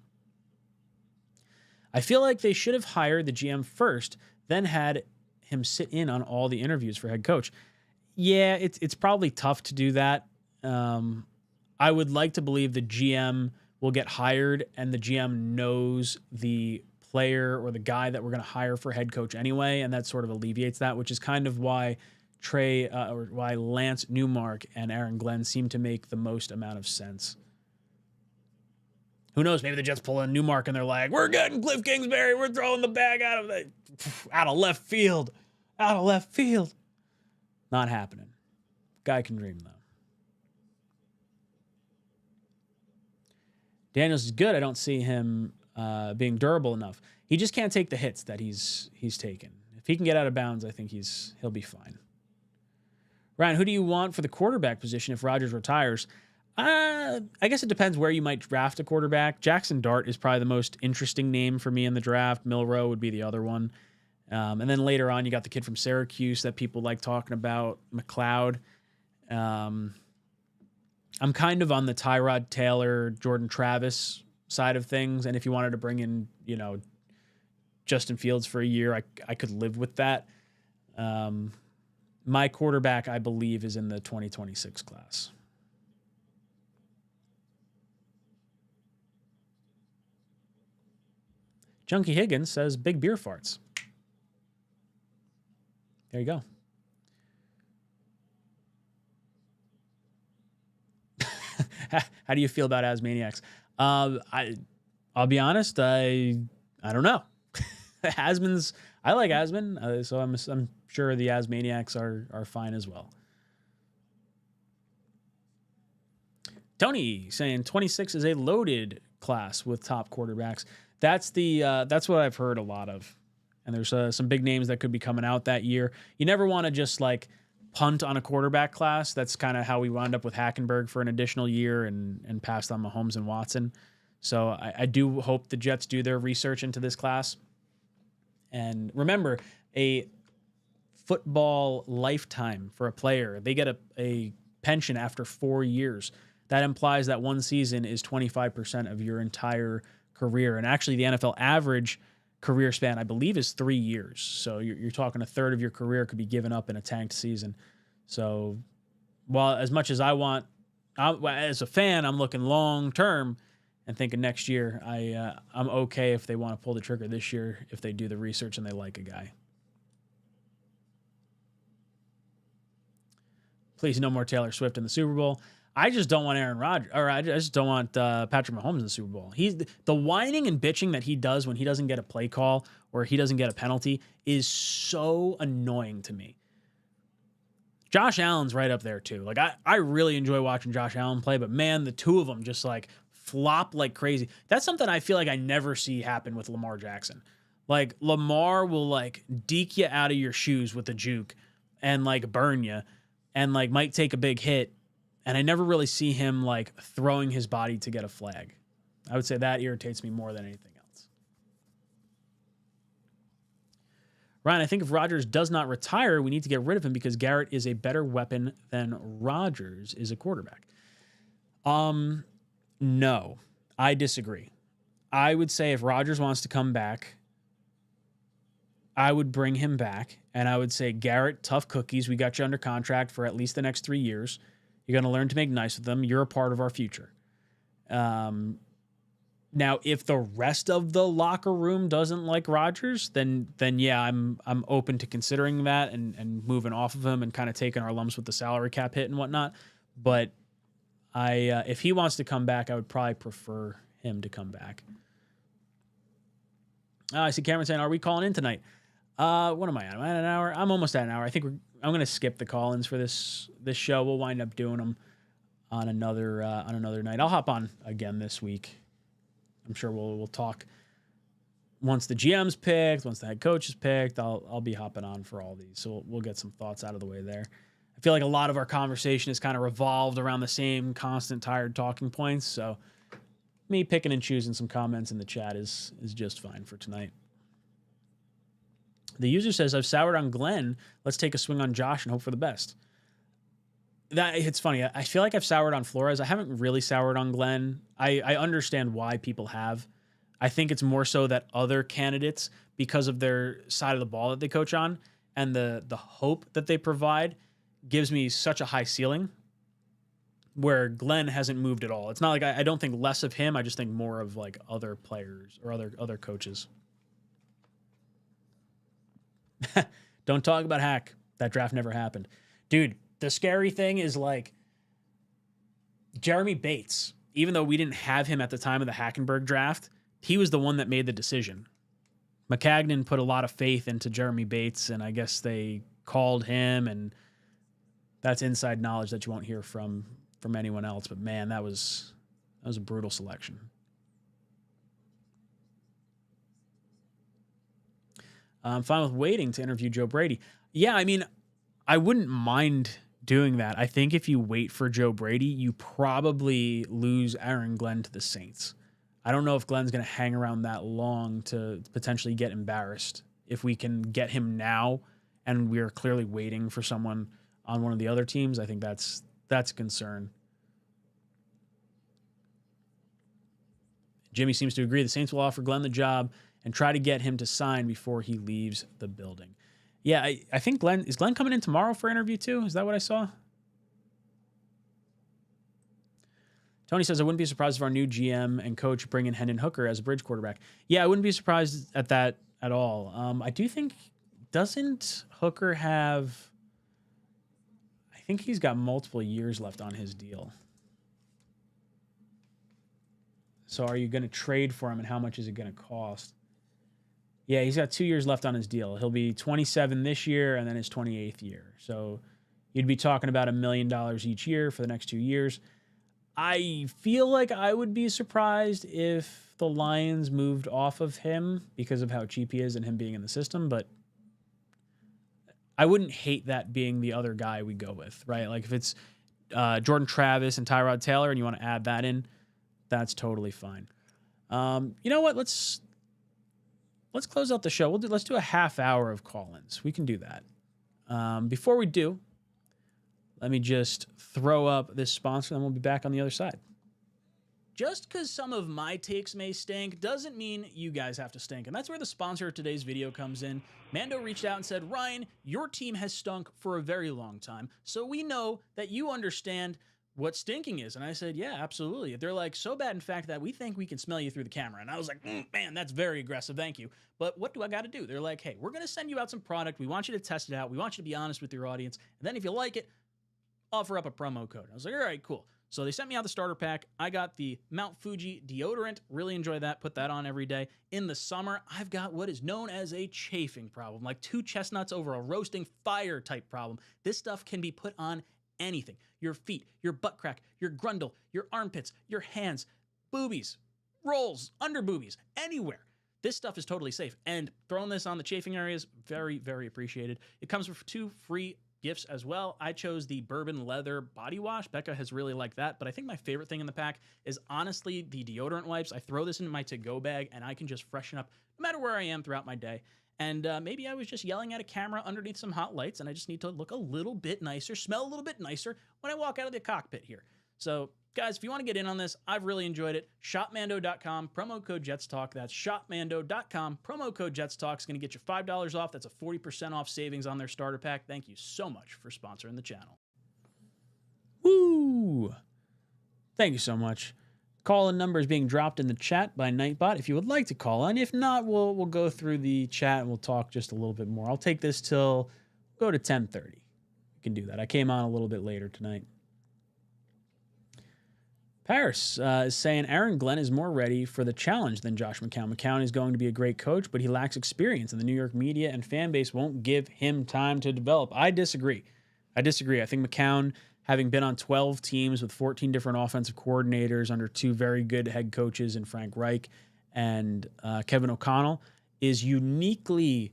I feel like they should have hired the GM first, then had him sit in on all the interviews for head coach. Yeah, it's probably tough to do that. I would like to believe the GM will get hired and the GM knows the player or the guy that we're going to hire for head coach anyway, and that sort of alleviates that, which is kind of why why Lance Newmark and Aaron Glenn seem to make the most amount of sense. Who knows? Maybe the Jets pull in Newmark and they're like, we're getting Cliff Kingsbury. We're throwing the bag out of left field. Out of left field. Not happening. Guy can dream, though. Daniels is good. I don't see him being durable enough. He just can't take the hits that he's taken. If he can get out of bounds, I think he'll be fine. Ryan, who do you want for the quarterback position if Rodgers retires? I guess it depends where you might draft a quarterback. Jackson Dart is probably the most interesting name for me in the draft. Milroe would be the other one. And then later on, you got the kid from Syracuse that people like talking about, McLeod. I'm kind of on the Tyrod Taylor, Jordan Travis side of things. And if you wanted to bring in, Justin Fields for a year, I could live with that. My quarterback, I believe, is in the 2026 class. Junkie Higgins says big beer farts. There you go. How do you feel about Asmaniacs? I'll be honest. I don't know. I like Asman, so I'm sure the Asmaniacs are fine as well. Tony saying 26 is a loaded class with top quarterbacks. That's what I've heard a lot of, and there's some big names that could be coming out that year. You never want to just like punt on a quarterback class. That's kind of how we wound up with Hackenberg for an additional year and passed on Mahomes and Watson. So I do hope the Jets do their research into this class. And remember, a football lifetime for a player, they get a pension after 4 years. That implies that one season is 25% of your entire career. And actually, the NFL average career span, I believe, is 3 years. So you're talking a third of your career could be given up in a tanked season. So while as much as as a fan, I'm looking long term and thinking next year, I'm okay if they want to pull the trigger this year if they do the research and they like a guy. Please, no more Taylor Swift in the Super Bowl. I just don't want Aaron Rodgers, or I just don't want Patrick Mahomes in the Super Bowl. The whining and bitching that he does when he doesn't get a play call or he doesn't get a penalty is so annoying to me. Josh Allen's right up there too. Like I really enjoy watching Josh Allen play, but man, the two of them just like flop like crazy. That's something I feel like I never see happen with Lamar Jackson. Like Lamar will like deke you out of your shoes with a juke and like burn you and like might take a big hit. And I never really see him like throwing his body to get a flag. I would say that irritates me more than anything else. Ryan, I think if Rodgers does not retire, we need to get rid of him because Garrett is a better weapon than Rodgers is a quarterback. No, I disagree. I would say if Rodgers wants to come back, I would bring him back. And I would say, Garrett, tough cookies. We got you under contract for at least the next 3 years. You're going to learn to make nice with them. You're a part of our future. Now, if the rest of the locker room doesn't like Rodgers, then yeah, I'm open to considering that and moving off of him and kind of taking our lumps with the salary cap hit and whatnot. But if he wants to come back, I would probably prefer him to come back. I see Cameron saying, "Are we calling in tonight?" What am I at? Am I at an hour? I'm almost at an hour. I think I'm going to skip the call-ins for this show. We'll wind up doing them on another night. I'll hop on again this week. I'm sure we'll talk once the GM's picked, once the head coach is picked. I'll be hopping on for all these, so we'll get some thoughts out of the way there. I feel like a lot of our conversation is kind of revolved around the same constant tired talking points. So me picking and choosing some comments in the chat is just fine for tonight. The user says, I've soured on Glenn. Let's take a swing on Josh and hope for the best. It's funny. I feel like I've soured on Flores. I haven't really soured on Glenn. I understand why people have. I think it's more so that other candidates, because of their side of the ball that they coach on and the hope that they provide, gives me such a high ceiling where Glenn hasn't moved at all. It's not like I don't think less of him. I just think more of like other players or other coaches. Don't talk about Hack. That draft never happened. Dude, the scary thing is like Jeremy Bates, even though we didn't have him at the time of the Hackenberg draft, he was the one that made the decision. McCagnon put a lot of faith into Jeremy Bates, and I guess they called him, and that's inside knowledge that you won't hear from anyone else. But man, that was a brutal selection. I'm fine with waiting to interview Joe Brady. Yeah, I mean, I wouldn't mind doing that. I think if you wait for Joe Brady, you probably lose Aaron Glenn to the Saints. I don't know if Glenn's going to hang around that long to potentially get embarrassed. If we can get him now and we're clearly waiting for someone on one of the other teams, I think that's a concern. Jimmy seems to agree the Saints will offer Glenn the job and try to get him to sign before he leaves the building. Yeah, I think Glenn coming in tomorrow for interview too? Is that what I saw? Tony says, I wouldn't be surprised if our new GM and coach bring in Hendon Hooker as a bridge quarterback. Yeah, I wouldn't be surprised at that at all. I do think, doesn't Hooker have, I think he's got multiple years left on his deal. So are you going to trade for him, and how much is it going to cost? Yeah, he's got 2 years left on his deal. He'll be 27 this year and then his 28th year. So you'd be talking about $1 million each year for the next 2 years. I feel like I would be surprised if the Lions moved off of him because of how cheap he is and him being in the system. But I wouldn't hate that being the other guy we go with, right? Like if it's Jordan Travis and Tyrod Taylor and you want to add that in, that's totally fine. You know what? Let's close out the show. Let's do a half hour of call-ins. We can do that. Before we do, let me just throw up this sponsor, and we'll be back on the other side. Just because some of my takes may stink doesn't mean you guys have to stink. And that's where the sponsor of today's video comes in. Mando reached out and said, Ryan, your team has stunk for a very long time, so we know that you understand what stinking is. And I said, yeah, absolutely. They're like, so bad, in fact, that we think we can smell you through the camera. And I was like, man, that's very aggressive. Thank you. But what do I got to do? They're like, hey, we're going to send you out some product. We want you to test it out. We want you to be honest with your audience. And then if you like it, offer up a promo code. I was like, all right, cool. So they sent me out the starter pack. I got the Mount Fuji deodorant. Really enjoy that. Put that on every day. In the summer, I've got what is known as a chafing problem, like two chestnuts over a roasting fire type problem. This stuff can be put on anything. Your feet, your butt crack, your grundle, your armpits, your hands, boobies, rolls, under boobies, anywhere. This stuff is totally safe. And throwing this on the chafing areas, very, very appreciated. It comes with 2 free gifts as well. I chose the bourbon leather body wash. Becca has really liked that, but I think my favorite thing in the pack is honestly the deodorant wipes. I throw this into my to-go bag and I can just freshen up no matter where I am throughout my day. And maybe I was just yelling at a camera underneath some hot lights and I just need to look a little bit nicer, smell a little bit nicer when I walk out of the cockpit here. So guys, if you want to get in on this, I've really enjoyed it. Shopmando.com, promo code JetsTalk. That's shopmando.com, promo code JetsTalk is going to get you $5 off. That's a 40% off savings on their starter pack. Thank you so much for sponsoring the channel. Woo! Thank you so much. Call-in number is being dropped in the chat by Nightbot if you would like to call in. If not, we'll go through the chat and we'll talk just a little bit more. I'll take this till go to 10:30. You can do that. I came on a little bit later tonight. Paris is saying Aaron Glenn is more ready for the challenge than Josh McCown. McCown is going to be a great coach, but he lacks experience, and the New York media and fan base won't give him time to develop. I disagree. I think McCown, having been on 12 teams with 14 different offensive coordinators under 2 very good head coaches in Frank Reich and Kevin O'Connell, is uniquely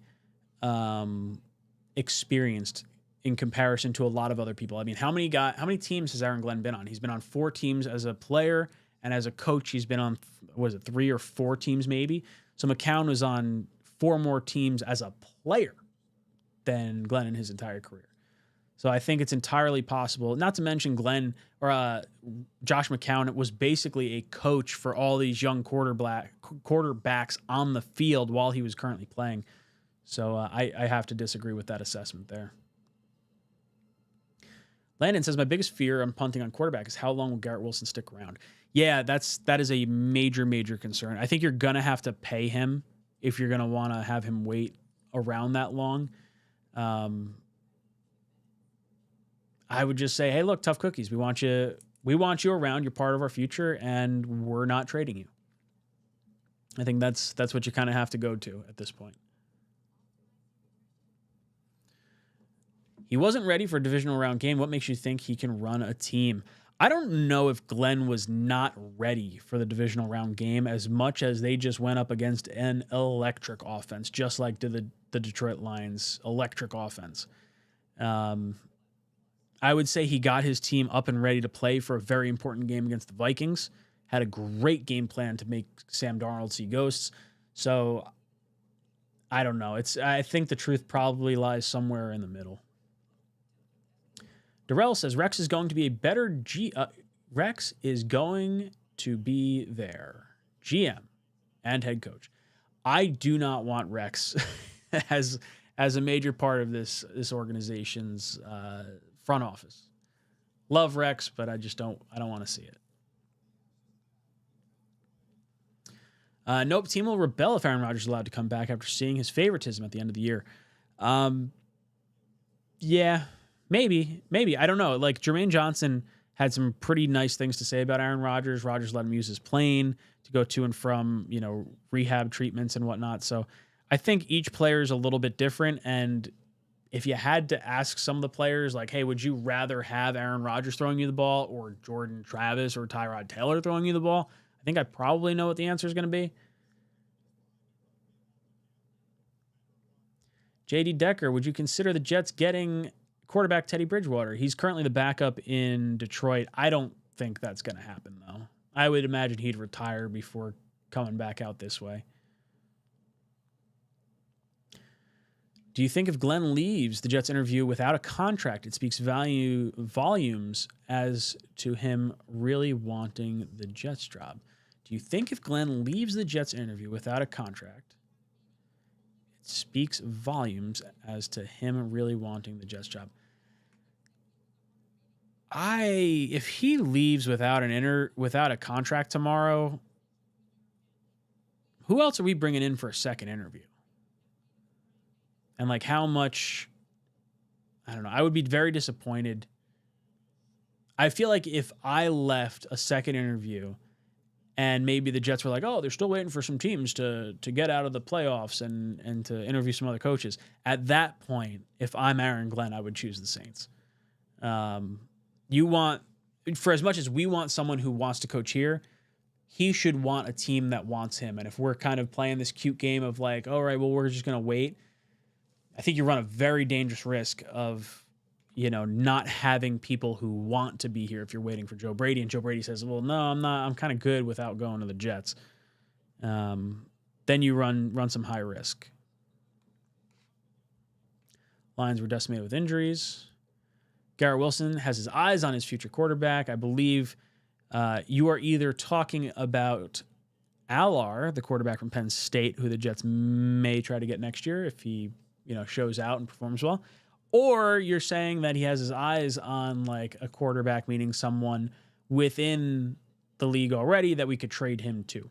experienced in comparison to a lot of other people. I mean, how many teams has Aaron Glenn been on? He's been on 4 teams as a player, and as a coach, he's been on, 3 or 4 teams maybe? So McCown was on 4 more teams as a player than Glenn in his entire career. So I think it's entirely possible, not to mention Glenn or Josh McCown was basically a coach for all these young quarterbacks on the field while he was currently playing. So I have to disagree with that assessment there. Landon says, my biggest fear on punting on quarterback is how long will Garrett Wilson stick around? Yeah, that is a major, major concern. I think you're going to have to pay him if you're going to want to have him wait around that long. I would just say, hey, look, tough cookies. We want you around. You're part of our future, and we're not trading you. I think that's what you kind of have to go to at this point. He wasn't ready for a divisional round game. What makes you think he can run a team? I don't know if Glenn was not ready for the divisional round game as much as they just went up against an electric offense, just like the Detroit Lions' electric offense. I would say he got his team up and ready to play for a very important game against the Vikings. Had a great game plan to make Sam Darnold see ghosts. So I don't know. I think the truth probably lies somewhere in the middle. Darrell says Rex is going to be a better Rex is going to be their GM and head coach. I do not want Rex as a major part of this organization's front office. Love Rex, but I don't want to see it. Nope, team will rebel if Aaron Rodgers is allowed to come back after seeing his favoritism at the end of the year. Yeah, maybe. I don't know. Like Jermaine Johnson had some pretty nice things to say about Aaron Rodgers. Rodgers let him use his plane to go to and from, rehab treatments and whatnot. So I think each player is a little bit different. And if you had to ask some of the players, like, hey, would you rather have Aaron Rodgers throwing you the ball or Jordan Travis or Tyrod Taylor throwing you the ball? I think I probably know what the answer is going to be. JD Decker, would you consider the Jets getting quarterback Teddy Bridgewater? He's currently the backup in Detroit. I don't think that's going to happen, though. I would imagine he'd retire before coming back out this way. Do you think if Glenn leaves the Jets interview without a contract, it speaks volumes as to him really wanting the Jets job? Do you think if Glenn leaves the Jets interview without a contract, it speaks volumes as to him really wanting the Jets job? If he leaves without without a contract tomorrow, who else are we bringing in for a second interview? And like how much, I don't know. I would be very disappointed. I feel like if I left a second interview and maybe the Jets were like, oh, they're still waiting for some teams to get out of the playoffs and to interview some other coaches. At that point, if I'm Aaron Glenn, I would choose the Saints. For as much as we want someone who wants to coach here, he should want a team that wants him. And if we're kind of playing this cute game of like, all right, well, we're just going to wait, I think you run a very dangerous risk of, not having people who want to be here if you're waiting for Joe Brady. And Joe Brady says, well, no, I'm not. I'm kind of good without going to the Jets. Then you run some high risk. Lions were decimated with injuries. Garrett Wilson has his eyes on his future quarterback. I believe you are either talking about 𝐂𝐟𝐟𝐢𝐥𝐢, the quarterback from Penn State, who the Jets may try to get next year if he shows out and performs well, or you're saying that he has his eyes on like a quarterback, meaning someone within the league already that we could trade him to.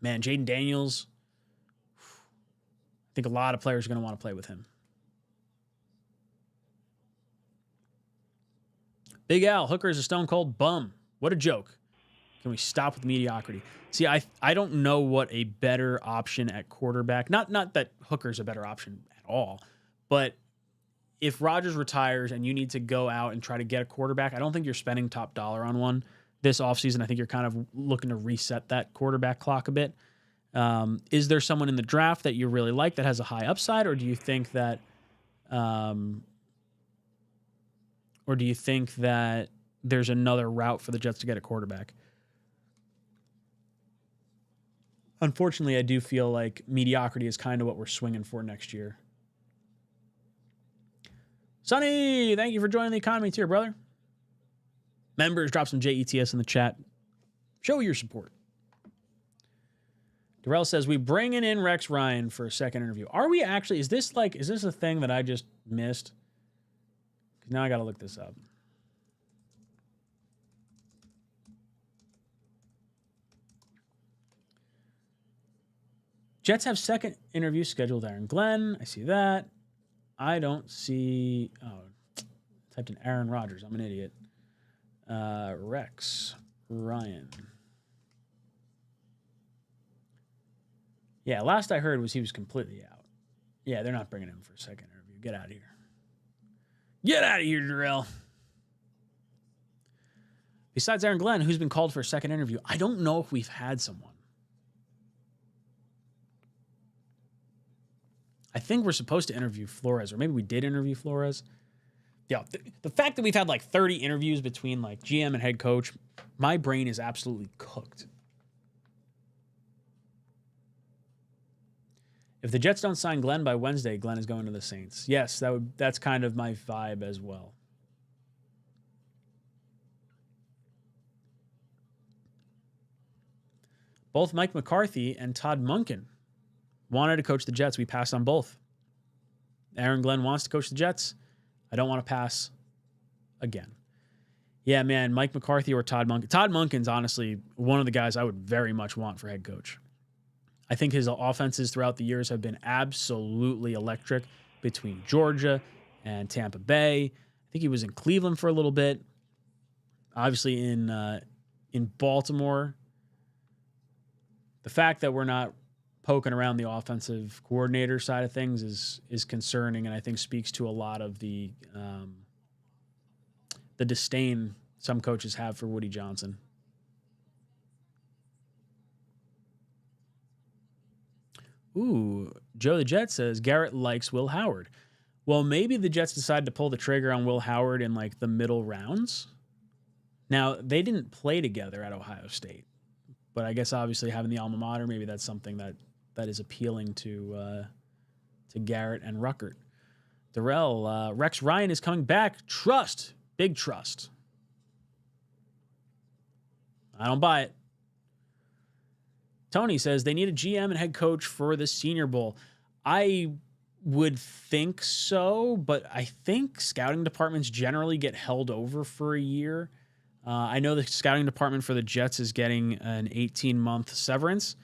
Man, Jaden Daniels, I think a lot of players are going to want to play with him. Big Al, Hooker is a stone cold bum. What a joke. Can we stop with mediocrity? See, I don't know what a better option at quarterback, not that Hooker's a better option at all, but if Rodgers retires and you need to go out and try to get a quarterback, I don't think you're spending top dollar on one this offseason. I think you're kind of looking to reset that quarterback clock a bit. Is there someone in the draft that you really like that has a high upside, or do you think that there's another route for the Jets to get a quarterback? Unfortunately, I do feel like mediocrity is kind of what we're swinging for next year. Sonny, thank you for joining the economy tier, brother. Members, drop some JETS in the chat. Show your support. Darrell says, we bringing in Rex Ryan for a second interview. Are we actually? Is this a thing that I just missed? Now I got to look this up. Jets have second interview scheduled with Aaron Glenn. I see that. I don't see... Oh, typed in Aaron Rodgers. I'm an idiot. Rex Ryan. Yeah, last I heard was he was completely out. Yeah, they're not bringing him for a second interview. Get out of here. Get out of here, Darrell. Besides Aaron Glenn, who's been called for a second interview, I don't know if we've had someone. I think we're supposed to interview Flores, or maybe we did interview Flores. Yeah, the fact that we've had like 30 interviews between like GM and head coach, my brain is absolutely cooked. If the Jets don't sign Glenn by Wednesday, Glenn is going to the Saints. Yes, that's kind of my vibe as well. Both Mike McCarthy and Todd Monken wanted to coach the Jets. We passed on both. Aaron Glenn wants to coach the Jets. I don't want to pass again. Yeah, man, Mike McCarthy or Todd Monken. Todd Monken's honestly one of the guys I would very much want for head coach. I think his offenses throughout the years have been absolutely electric between Georgia and Tampa Bay. I think he was in Cleveland for a little bit. Obviously in Baltimore. The fact that we're not poking around the offensive coordinator side of things is concerning, and I think speaks to a lot of the disdain some coaches have for Woody Johnson. Ooh, Joe the Jet says Garrett likes Will Howard. Well, maybe the Jets decide to pull the trigger on Will Howard in like the middle rounds. Now, they didn't play together at Ohio State, but I guess obviously having the alma mater, maybe that's something that is appealing to Garrett and Ruckert. Darrell, Rex Ryan is coming back. Trust. Big trust. I don't buy it. Tony says they need a GM and head coach for the Senior Bowl. I would think so, but I think scouting departments generally get held over for a year. I know the scouting department for the Jets is getting an 18-month severance.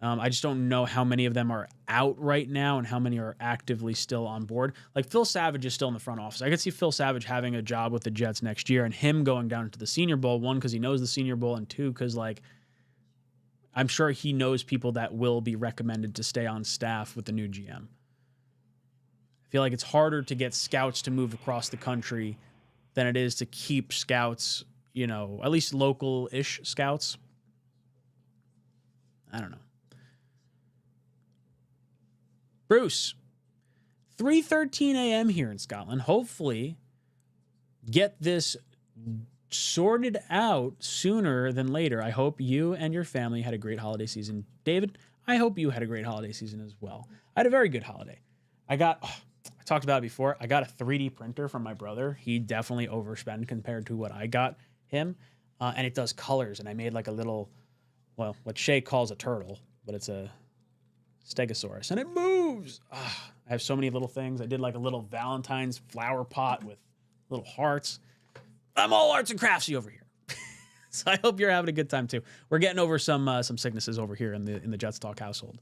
I just don't know how many of them are out right now and how many are actively still on board. Like Phil Savage is still in the front office. I could see Phil Savage having a job with the Jets next year and him going down to the Senior Bowl, one, because he knows the Senior Bowl, and two, because like I'm sure he knows people that will be recommended to stay on staff with the new GM. I feel like it's harder to get scouts to move across the country than it is to keep scouts, you know, at least local-ish scouts. I don't know. Bruce, 3:13 a.m. here in Scotland. Hopefully get this sorted out sooner than later. I hope you and your family had a great holiday season. David, I hope you had a great holiday season as well. I had a very good holiday. I talked about it before. I got a 3D printer from my brother. He definitely overspent compared to what I got him. And it does colors. And I made like a little, well, what Shay calls a turtle, but it's a stegosaurus. And it moves. I have so many little things. I did like a little Valentine's flower pot with little hearts. I'm all arts and craftsy over here. So I hope you're having a good time too. We're getting over some sicknesses over here in the Jets Talk household.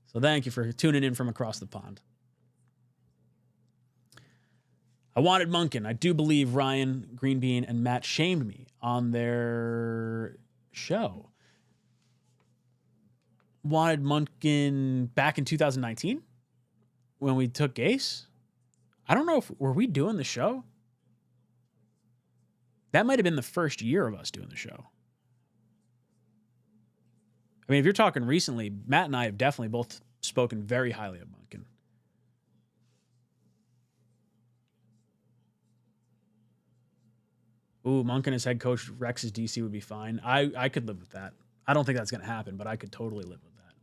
So thank you for tuning in from across the pond. I wanted Monken. I do believe Ryan, Greenbean, and Matt shamed me on their show. Wanted Monken back in 2019 when we took Gase. I don't know were we doing the show? That might have been the first year of us doing the show. I mean, if you're talking recently, Matt and I have definitely both spoken very highly of Monken. Ooh, Monken as head coach, Rex as DC would be fine. I could live with that. I don't think that's going to happen, but I could totally live with that.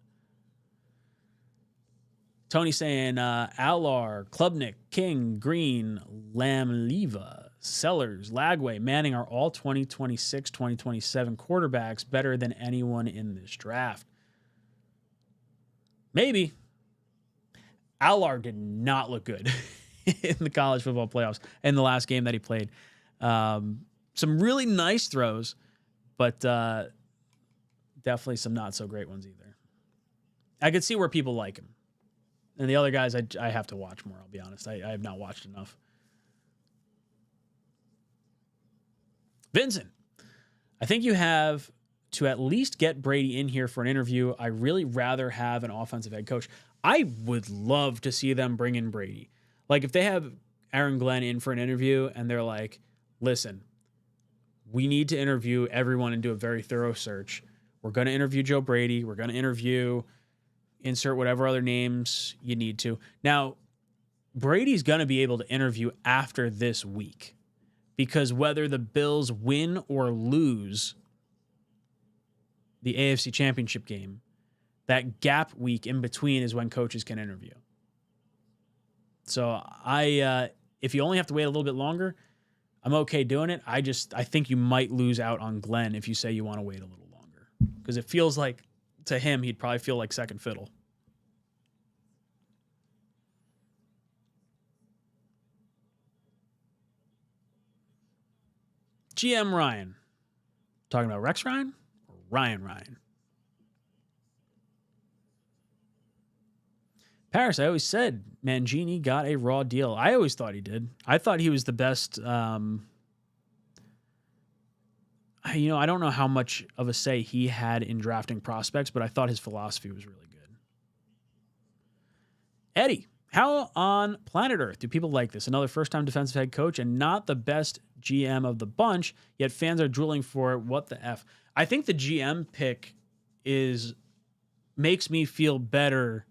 Tony saying, Alar, Klubnik, King, Green, Lamleva, Sellers, Lagway, Manning are all 2026, 2027 quarterbacks better than anyone in this draft. Maybe. Alar did not look good in the college football playoffs in the last game that he played. Some really nice throws, but definitely some not so great ones either. I could see where people like him. And the other guys, I have to watch more, I'll be honest. I have not watched enough. Vincent, I think you have to at least get Brady in here for an interview. I really rather have an offensive head coach. I would love to see them bring in Brady. Like if they have Aaron Glenn in for an interview and they're like, listen, we need to interview everyone and do a very thorough search. We're going to interview Joe Brady. We're going to interview, insert whatever other names you need to. Now, Brady's going to be able to interview after this week because whether the Bills win or lose the AFC Championship game, that gap week in between is when coaches can interview. So if you only have to wait a little bit longer, I'm okay doing it. I think you might lose out on Glenn if you say you want to wait a little longer because it feels like to him, he'd probably feel like second fiddle. GM Ryan. Talking about Rex Ryan or Ryan Ryan? Paris, I always said Mangini got a raw deal. I always thought he did. I thought he was the best. I don't know how much of a say he had in drafting prospects, but I thought his philosophy was really good. Eddie, how on planet Earth do people like this? Another first-time defensive head coach and not the best GM of the bunch, yet fans are drooling for it. What the F? I think the GM pick is makes me feel better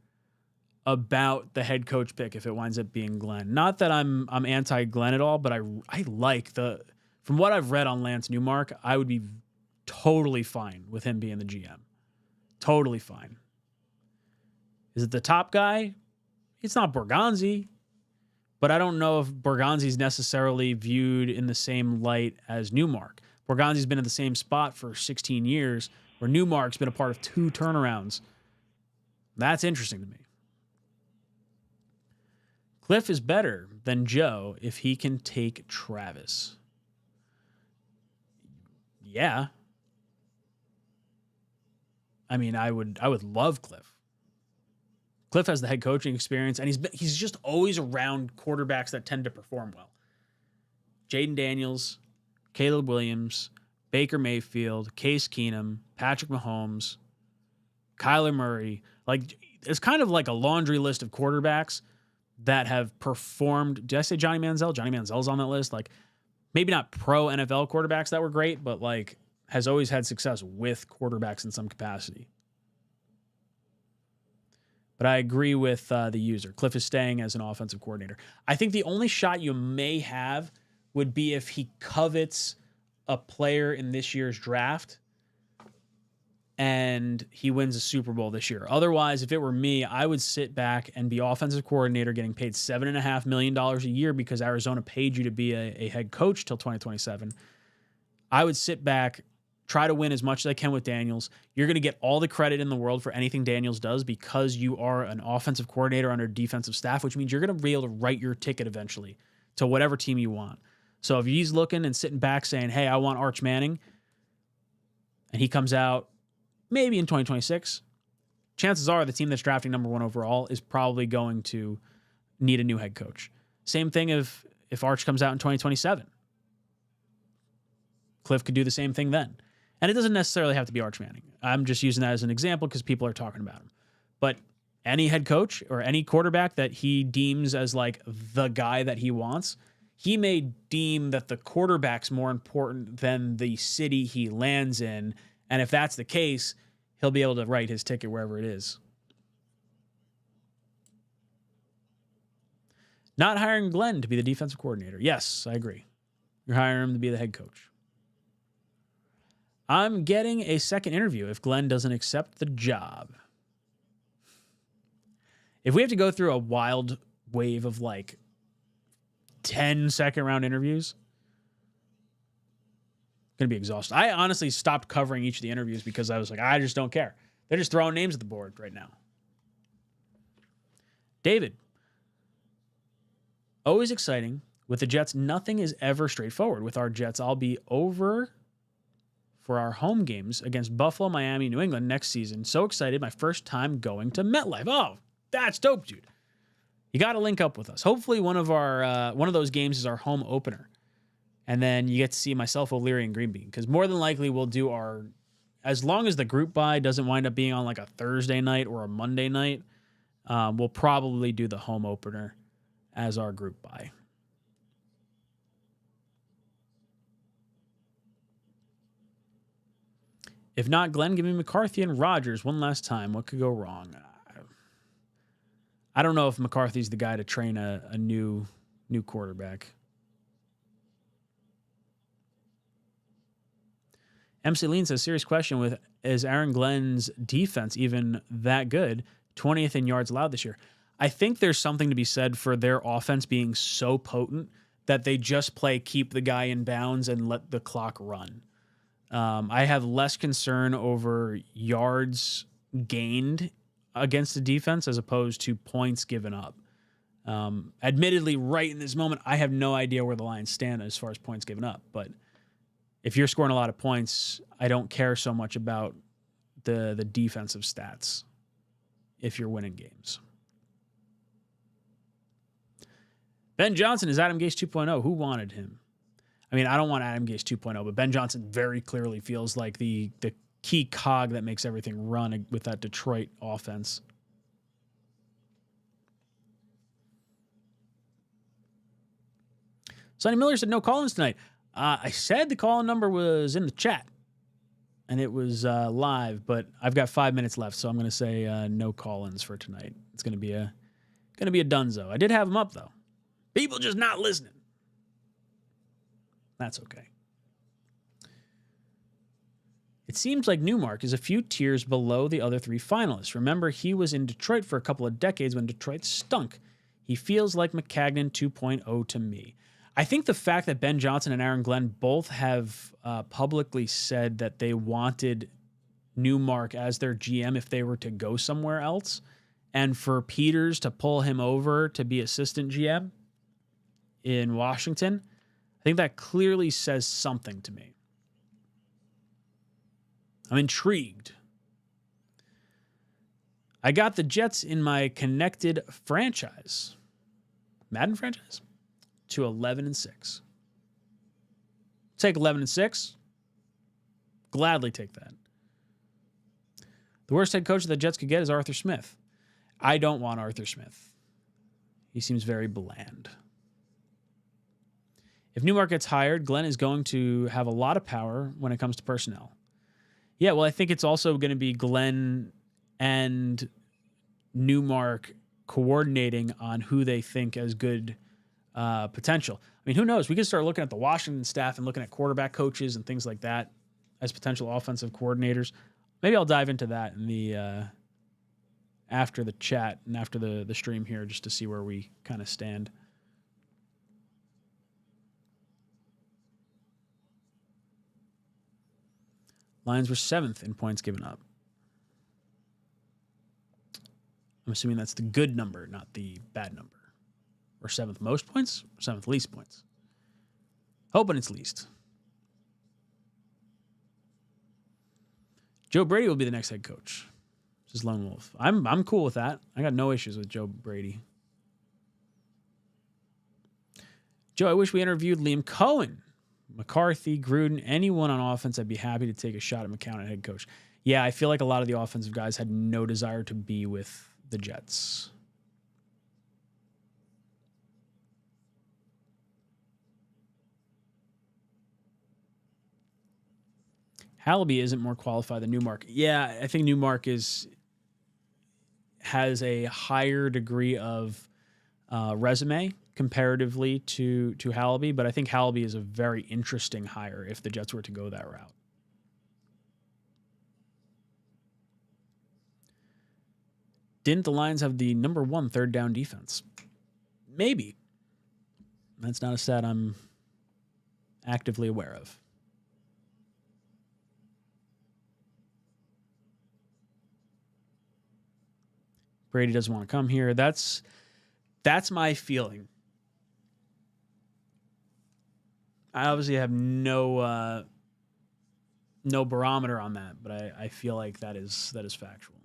about the head coach pick if it winds up being Glenn. Not that I'm anti Glenn at all, but I like from what I've read on Lance Newmark, I would be totally fine with him being the GM. Totally fine. Is it the top guy? It's not Borgonzi, but I don't know if Borgonzi's necessarily viewed in the same light as Newmark. Borgonzi's been in the same spot for 16 years, where Newmark's been a part of 2 turnarounds. That's interesting to me. Cliff is better than Joe if he can take Travis. Yeah. I mean, I would love Cliff. Cliff has the head coaching experience, and he's just always around quarterbacks that tend to perform well. Jaden Daniels, Caleb Williams, Baker Mayfield, Case Keenum, Patrick Mahomes, Kyler Murray. Like, it's kind of like a laundry list of quarterbacks that have performed. Did I say Johnny Manziel? Johnny Manziel's on that list. Like, maybe not pro NFL quarterbacks that were great, but like has always had success with quarterbacks in some capacity. But I agree with the user. Cliff is staying as an offensive coordinator. I think the only shot you may have would be if he covets a player in this year's draft and he wins a Super Bowl this year. Otherwise, if it were me, I would sit back and be offensive coordinator getting paid $7.5 million a year because Arizona paid you to be a head coach till 2027. I would sit back, try to win as much as I can with Daniels. You're going to get all the credit in the world for anything Daniels does because you are an offensive coordinator under defensive staff, which means you're going to be able to write your ticket eventually to whatever team you want. So if he's looking and sitting back saying, hey, I want Arch Manning, and he comes out maybe in 2026, chances are the team that's drafting number 1 overall is probably going to need a new head coach. Same thing if Arch comes out in 2027. Cliff could do the same thing then. And it doesn't necessarily have to be Arch Manning. I'm just using that as an example because people are talking about him. But any head coach or any quarterback that he deems as like the guy that he wants, he may deem that the quarterback's more important than the city he lands in. And if that's the case, he'll be able to write his ticket wherever it is. Not hiring Glenn to be the defensive coordinator. Yes, I agree. You're hiring him to be the head coach. I'm getting a second interview if Glenn doesn't accept the job. If we have to go through a wild wave of like 10 second round interviews, going to be exhausted. I honestly stopped covering each of the interviews because I was like, I just don't care. They're just throwing names at the board right now. David. Always exciting. With the Jets, nothing is ever straightforward. With our Jets, I'll be over for our home games against Buffalo, Miami, New England next season. So excited. My first time going to MetLife. Oh, that's dope, dude. You got to link up with us. Hopefully one of those games is our home opener. And then you get to see myself, O'Leary, and Green Bean. Because more than likely we'll do as long as the group buy doesn't wind up being on like a Thursday night or a Monday night, we'll probably do the home opener as our group buy. If not Glenn, give me McCarthy and Rodgers one last time. What could go wrong? I don't know if McCarthy's the guy to train a new quarterback. MC Lean says, serious question is Aaron Glenn's defense even that good? 20th in yards allowed this year. I think there's something to be said for their offense being so potent that they just play keep the guy in bounds and let the clock run. I have less concern over yards gained against the defense as opposed to points given up. Admittedly, right in this moment, I have no idea where the Lions stand as far as points given up. But if you're scoring a lot of points, I don't care so much about the defensive stats if you're winning games. Ben Johnson is Adam Gase 2.0. Who wanted him? I mean, I don't want Adam Gase 2.0, but Ben Johnson very clearly feels like the key cog that makes everything run with that Detroit offense. Sonny Miller said no call-ins tonight. I said the call-in number was in the chat, and it was live, but I've got 5 minutes left, so I'm going to say no call-ins for tonight. It's going to be a dunzo. I did have them up, though. People just not listening. That's okay. It seems like Newmark is a few tiers below the other three finalists. Remember, he was in Detroit for a couple of decades when Detroit stunk. He feels like Maccagnan 2.0 to me. I think the fact that Ben Johnson and Aaron Glenn both have publicly said that they wanted Newmark as their GM if they were to go somewhere else, and for Peters to pull him over to be assistant GM in Washington, I think that clearly says something to me. I'm intrigued. I got the Jets in my connected franchise, Madden franchise, to 11-6. Take 11-6. Gladly take that. The worst head coach that the Jets could get is Arthur Smith. I don't want Arthur Smith. He seems very bland. If Newmark gets hired, Glenn is going to have a lot of power when it comes to personnel. Yeah, well, I think it's also going to be Glenn and Newmark coordinating on who they think has good potential. I mean, who knows? We could start looking at the Washington staff and looking at quarterback coaches and things like that as potential offensive coordinators. Maybe I'll dive into that in the after the chat and after the stream here, just to see where we kind of stand. Lions were 7th in points given up. I'm assuming that's the good number, not the bad number. Or 7th most points, or 7th least points. Hoping it's least. Joe Brady will be the next head coach. This is Lone Wolf. I'm cool with that. I got no issues with Joe Brady. Joe, I wish we interviewed Liam Cohen. McCarthy, Gruden, anyone on offense, I'd be happy to take a shot at McCown at head coach. Yeah, I feel like a lot of the offensive guys had no desire to be with the Jets. Hallaby isn't more qualified than Newmark. Yeah, I think Newmark has a higher degree of resume comparatively to Hallaby, but I think Hallaby is a very interesting hire if the Jets were to go that route. Didn't the Lions have the number 1 third down defense? Maybe. That's not a stat I'm actively aware of. Brady doesn't want to come here. That's my feeling. I obviously have no barometer on that, but I feel like that is factual.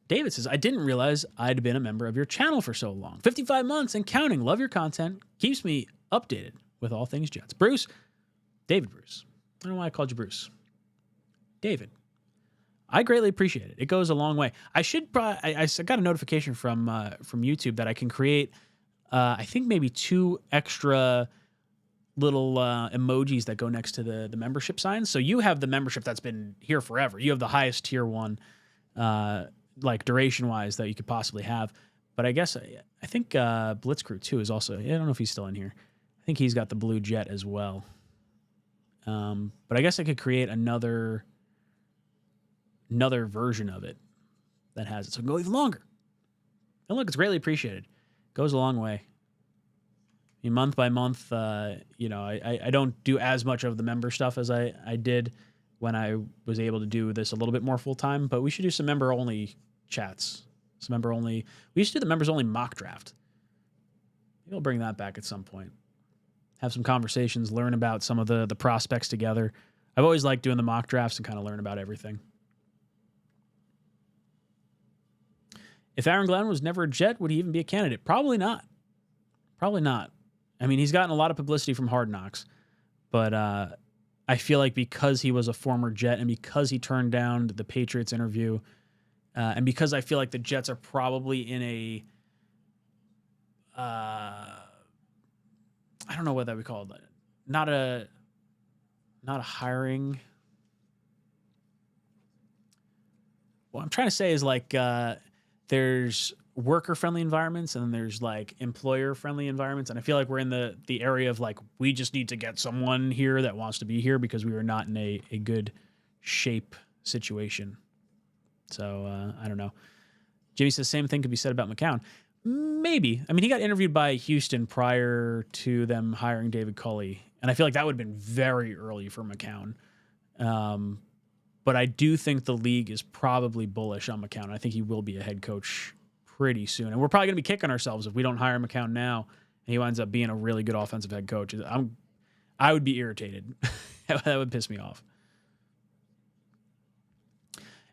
David says, I didn't realize I'd been a member of your channel for so long. 55 months and counting. Love your content. Keeps me updated with all things Jets. David Bruce. I don't know why I called you Bruce. David. I greatly appreciate it. It goes a long way. I got a notification from YouTube that I can create, I think maybe 2 extra little emojis that go next to the membership signs. So you have the membership that's been here forever. You have the highest tier one, like duration-wise, that you could possibly have. But I guess I think Blitzkrieg too is also. I don't know if he's still in here. I think he's got the blue jet as well. But I guess I could create another version of it that has it, so it can go even longer. And look, it's greatly appreciated. Goes a long way. I mean, month by month, I don't do as much of the member stuff as I did when I was able to do this a little bit more full time. But we should do some member only chats. Some member only. We used to do the members only mock draft. Maybe I'll bring that back at some point. Have some conversations, learn about some of the prospects together. I've always liked doing the mock drafts and kind of learn about everything. If Aaron Glenn was never a Jet, would he even be a candidate? Probably not. Probably not. I mean, he's gotten a lot of publicity from Hard Knocks, but I feel like because he was a former Jet and because he turned down the Patriots interview, and because I feel like the Jets are probably in a, I don't know what that we call it, not a not a hiring. What I'm trying to say is like there's worker-friendly environments and then there's like employer-friendly environments. And I feel like we're in the area of like, we just need to get someone here that wants to be here because we are not in a good shape situation. So I don't know. Jimmy says same thing could be said about McCown. Maybe. I mean, he got interviewed by Houston prior to them hiring David Culley. And I feel like that would have been very early for McCown. But I do think the league is probably bullish on McCown. I think he will be a head coach pretty soon. And we're probably going to be kicking ourselves if we don't hire McCown now and he winds up being a really good offensive head coach. I would be irritated. That would piss me off.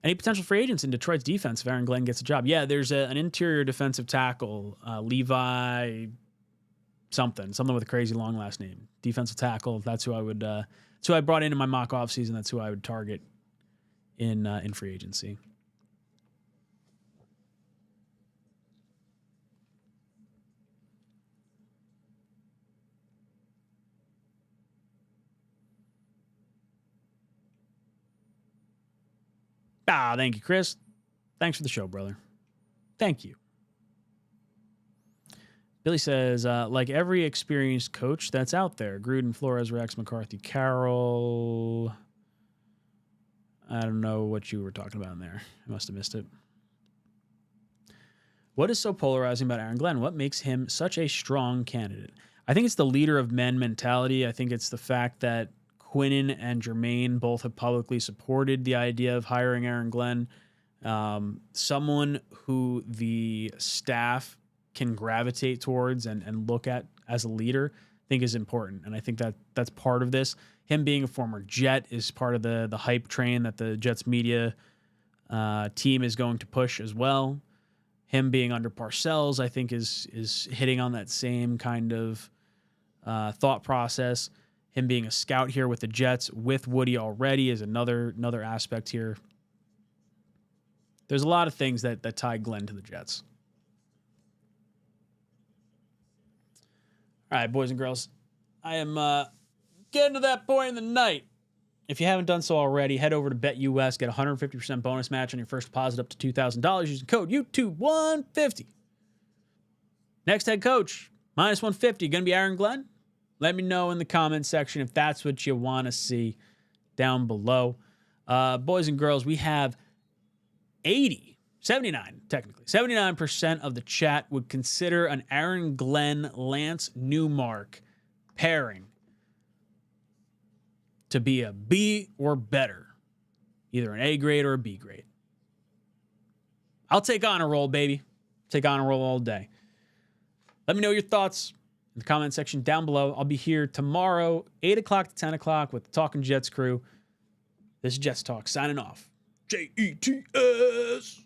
Any potential free agents in Detroit's defense if Aaron Glenn gets a job? Yeah, there's an interior defensive tackle, Levi something with a crazy long last name. Defensive tackle. That's who I would. That's who I brought into my mock offseason. That's who I would target in free agency. Thank you, Chris. Thanks for the show, brother. Thank you. Billy says, like every experienced coach that's out there, Gruden, Flores, Rex, McCarthy, Carroll. I don't know what you were talking about in there. I must have missed it. What is so polarizing about Aaron Glenn? What makes him such a strong candidate? I think it's the leader of men mentality. I think it's the fact that Quinnen and Jermaine both have publicly supported the idea of hiring Aaron Glenn. Someone who the staff can gravitate towards and look at as a leader, I think is important. And I think that's part of this. Him being a former Jet is part of the hype train that the Jets media team is going to push as well. Him being under Parcells, I think, is hitting on that same kind of thought process. Him being a scout here with the Jets with Woody already is another aspect here. There's a lot of things that tie Glenn to the Jets. All right, boys and girls, I am getting to that point in the night. If you haven't done so already, head over to BetUS, get a 150% bonus match on your first deposit up to $2,000 using code YouTube150. Next head coach, minus 150, going to be Aaron Glenn? Let me know in the comments section if that's what you want to see down below. Boys and girls, we have 79% of the chat would consider an Aaron Glenn, Lance Newmark pairing to be a B or better, either an A grade or a B grade. I'll take honor roll, baby. Take honor roll all day. Let me know your thoughts in the comment section down below. I'll be here tomorrow, 8 o'clock to 10 o'clock with the Talking Jets crew. This is Jets Talk signing off. JETS.